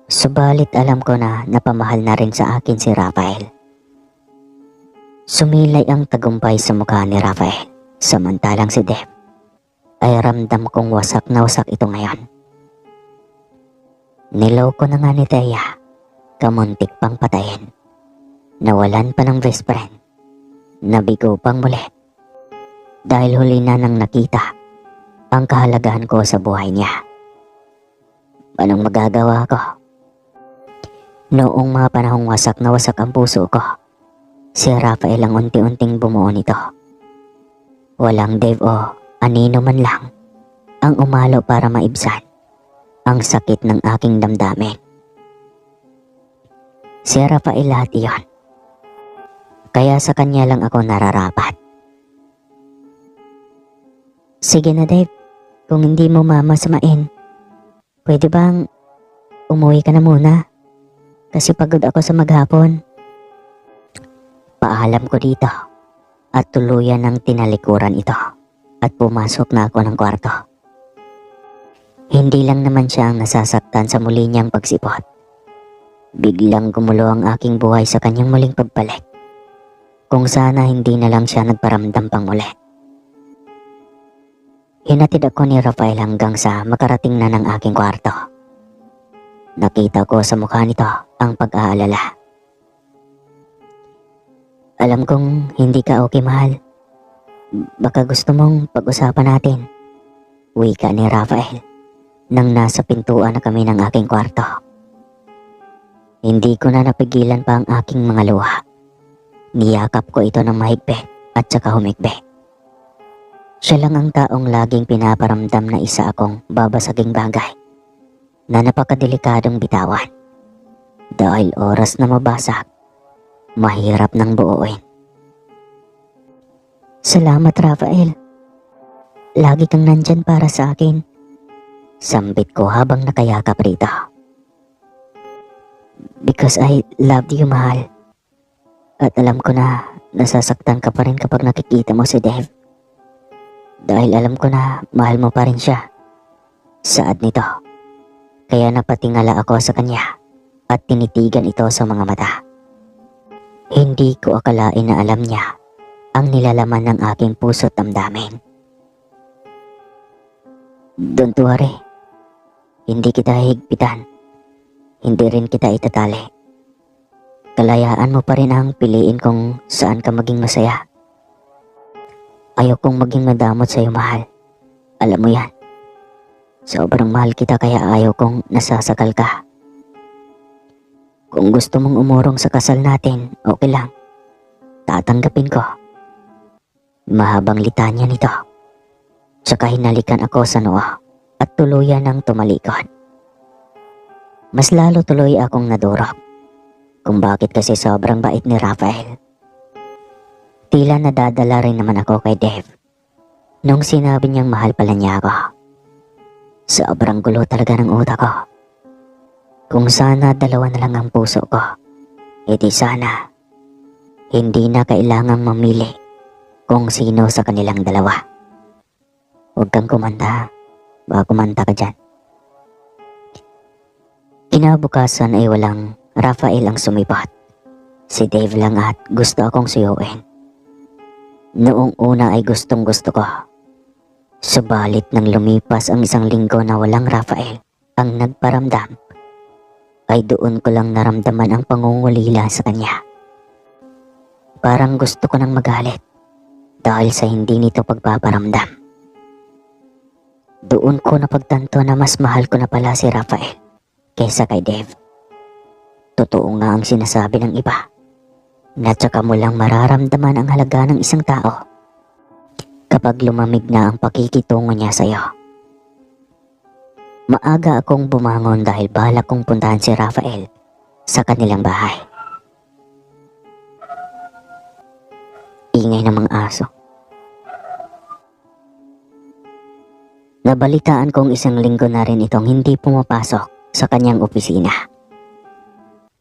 Subalit alam ko na napamahal na rin sa akin si Rafael. Sumilay ang tagumpay sa mukha ni Rafael, samantalang si Dave ay ramdam kong wasak na wasak ito ngayon. Niloko na nga ni Thea, kamuntik pang patayin. Nawalan pa ng best friend. Nabigo pang muli. Dahil huli na nang nakita ang kahalagahan ko sa buhay niya. Anong magagawa ko? Noong mga panahong wasak na wasak ang puso ko, si Rafael ang unti-unting bumuo nito. Walang Dave o anino man lang ang umalo para maibsan ang sakit ng aking damdamin. Si Rafael lahat iyon. Kaya sa kanya lang ako nararapat. Sige na, Dave. Kung hindi mo mamasamain, pwede bang umuwi ka na muna? Kasi pagod ako sa maghapon. Paalam ko dito at tuluyan ng tinalikuran ito at pumasok na ako ng kwarto. Hindi lang naman siya ang nasasaktan sa muli niyang pagsipot. Biglang gumulo ang aking buhay sa kanyang muling pagbalik. Kung sana hindi na lang siya nagparamdam pang muli. Hinatid ako ni Rafael hanggang sa makarating na ng aking kwarto. Nakita ko sa mukha nito ang pag-aalala. Alam kong hindi ka okay, mahal. Baka gusto mong pag-usapan natin. Wika ni Rafael nang nasa pintuan na kami ng aking kwarto. Hindi ko na napigilan pa ang aking mga luha. Niyakap ko ito ng mahigpit at saka humigpit. Siya lang ang taong laging pinaparamdam na isa akong babasaging bagay na napakadelikadong bitawan. Dahil oras na mabasag, mahirap nang buuin. Salamat, Rafael. Lagi kang nandyan para sa akin. Sambit ko habang nakayakap rito. Because I loved you, mahal. At alam ko na nasasaktan ka pa rin kapag nakikita mo si Dave. Dahil alam ko na mahal mo pa rin siya. Saad nito. Kaya napatingala ako sa kanya at tinitigan ito sa mga mata. Hindi ko akalain na alam niya ang nilalaman ng aking puso't damdamin. Don't worry. Hindi kita higpitan. Hindi rin kita itatali. Kalayaan mo pa rin ang piliin kung saan ka maging masaya. Ayokong maging madamot sa'yo, mahal. Alam mo yan. Sobrang mahal kita kaya ayaw kong nasasakal ka. Kung gusto mong umurong sa kasal natin, okay lang. Tatanggapin ko. Mahabang litanya nito. Tsaka hinalikan ako sa noo at tuluyan ng tumalikod. Mas lalo tuloy akong nadurog kung bakit kasi sobrang bait ni Rafael. Tila nadadala rin naman ako kay Dave nung sinabi niyang mahal pala niya ako. Sobrang gulo talaga ng utak ko. Kung sana dalawa na lang ang puso ko, edi sana hindi na kailangang mamili kung sino sa kanilang dalawa. Huwag kang kumanta, baka kumanta ka dyan. Kinabukasan ay walang Rafael ang sumipot. Si Dave lang at gusto akong suyuin. Noong una ay gustong gusto ko. Subalit nang lumipas ang 1 linggo na walang Rafael ang nagparamdam, ay doon ko lang naramdaman ang pangungulila sa kanya. Parang gusto ko nang magalit dahil sa hindi nito pagpaparamdam. Doon ko napagtanto na mas mahal ko na pala si Rafael kaysa kay Dave. Totoo nga ang sinasabi ng iba na tsaka mo lang mararamdaman ang halaga ng isang tao kapag lumamig na ang pakikitungo niya sa iyo. Maaga akong bumangon dahil balak kong puntahan si Rafael sa kanilang bahay. Ingay ng mga aso. Nabalitaan kong 1 linggo na rin itong hindi pumapasok sa kanyang opisina.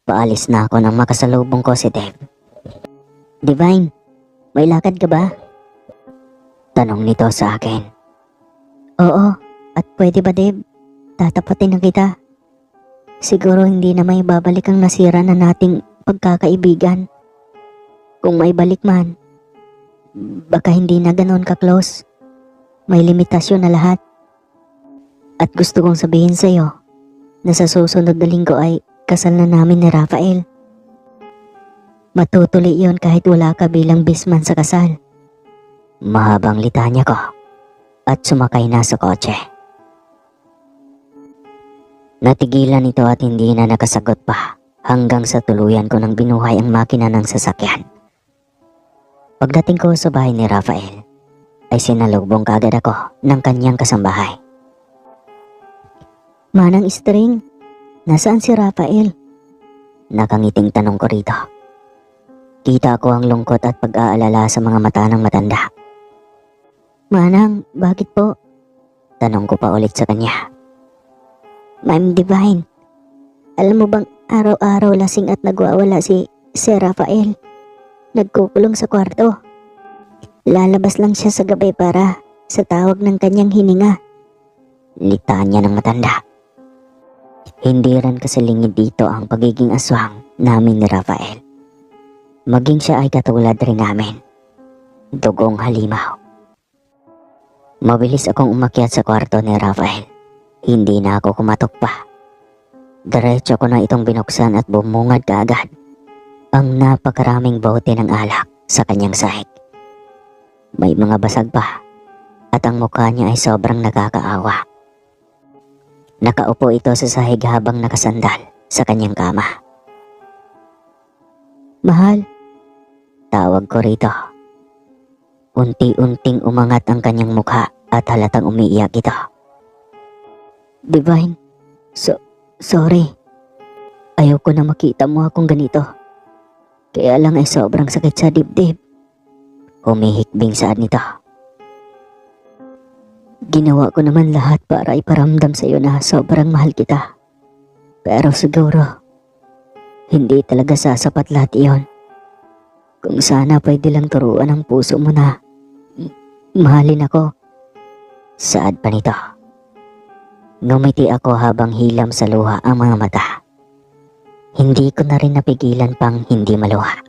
Paalis na ako nang makasalubong ko si Dave. Divine, may lakad ka ba? Tanong nito sa akin. Oo, at pwede ba Dave? Tatapatin na kita. Siguro hindi na may babalik ang nasira na nating pagkakaibigan. Kung may balik man, baka hindi na ganon ka-close. May limitasyon na lahat. At gusto kong sabihin sa'yo na sa susunod na linggo ay kasal na namin ni Rafael. Matutuloy yon kahit wala ka bilang bisman sa kasal. Mahabang litanya ko at sumakay na sa kotse. Natigilan ito at hindi na nakasagot pa hanggang sa tuluyan ko nang binuhay ang makina ng sasakyan. Pagdating ko sa bahay ni Rafael, ay sinalubong kaagad ako ng kanyang kasambahay. Manang String, nasaan si Rafael? Nakangiting tanong ko rito. Kita ko ang lungkot at pag-aalala sa mga mata ng matanda. Manang, bakit po? Tanong ko pa ulit sa kanya. Ma'am Divine, alam mo bang araw-araw lasing at nagwawala si Rafael? Nagkukulong sa kwarto. Lalabas lang siya sa gabi para sa tawag ng kanyang hininga. Litanya ng matanda. Hindi rin kasi lingid dito ang pagiging aswang namin ni Rafael. Maging siya ay katulad rin namin. Dugong halimaw. Mabilis akong umakyat sa kwarto ni Rafael. Hindi na ako kumatok pa. Diretso ko na itong binuksan at bumungad kaagad ang napakaraming bote ng alak sa kanyang sahig. May mga basag pa at ang mukha niya ay sobrang nakakaawa. Nakaupo ito sa sahig habang nakasandal sa kanyang kama. Mahal, tawag ko rito. Unti-unting umangat ang kanyang mukha at halatang umiiyak ito. Divine, sorry. Ayaw ko na makita mo akong ganito. Kaya lang ay sobrang sakit sa dibdib. Humihikbing saad nito. Ginawa ko naman lahat para iparamdam sa iyo na sobrang mahal kita. Pero siguro, hindi talaga sasapat lahat iyon. Kung sana pwede lang turuan ang puso mo na mahalin ako. Saad pa nito. Ngumiti ako habang hilam sa luha ang mga mata. Hindi ko na rin napigilan pang hindi maluha.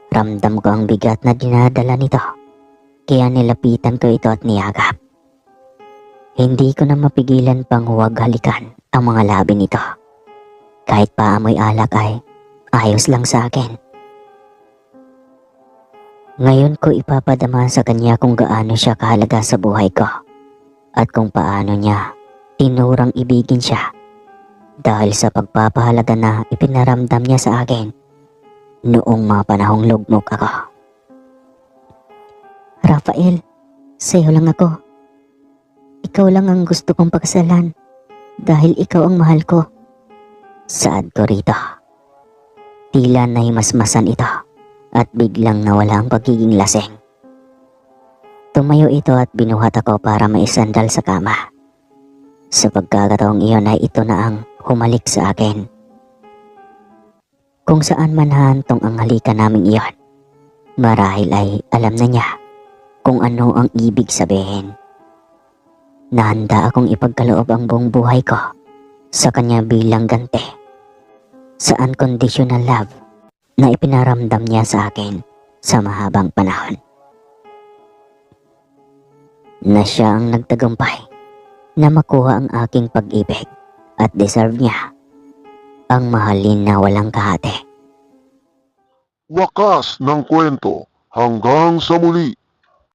Ramdam ko ang bigat na dinadala nito. Kaya nilapitan ko ito at niyagap. Hindi ko na mapigilan pang huwag halikan ang mga labi nito. Kahit pa amoy alak ay ayos lang sa akin. Ngayon ko ipapadama sa kanya kung gaano siya kahalaga sa buhay ko at kung paano niya tinurang ibigin siya dahil sa pagpapahalaga na ipinaramdam niya sa akin noong mga panahong lugmok ako. Rafael, sa'yo lang ako. Ikaw lang ang gusto kong pagsalan dahil ikaw ang mahal ko. Saad ko rito. Tila nahimasmasan ito at biglang nawala ang pagiging lasing. Tumayo ito at binuhat ako para maisandal sa kama. Sa pagkakataong iyon ay ito na ang humalik sa akin. Kung saan man hantong ang halika naming iyon, marahil ay alam na niya kung ano ang ibig sabihin. Nahanda akong ipagkaloob ang buong buhay ko sa kanya bilang ganti sa unconditional love na ipinaramdam niya sa akin sa mahabang panahon. Na siya ang nagtagumpay na makuha ang aking pag-ibig at deserve niya ang mahalin na walang kahati. Wakas ng kwento, hanggang sa muli.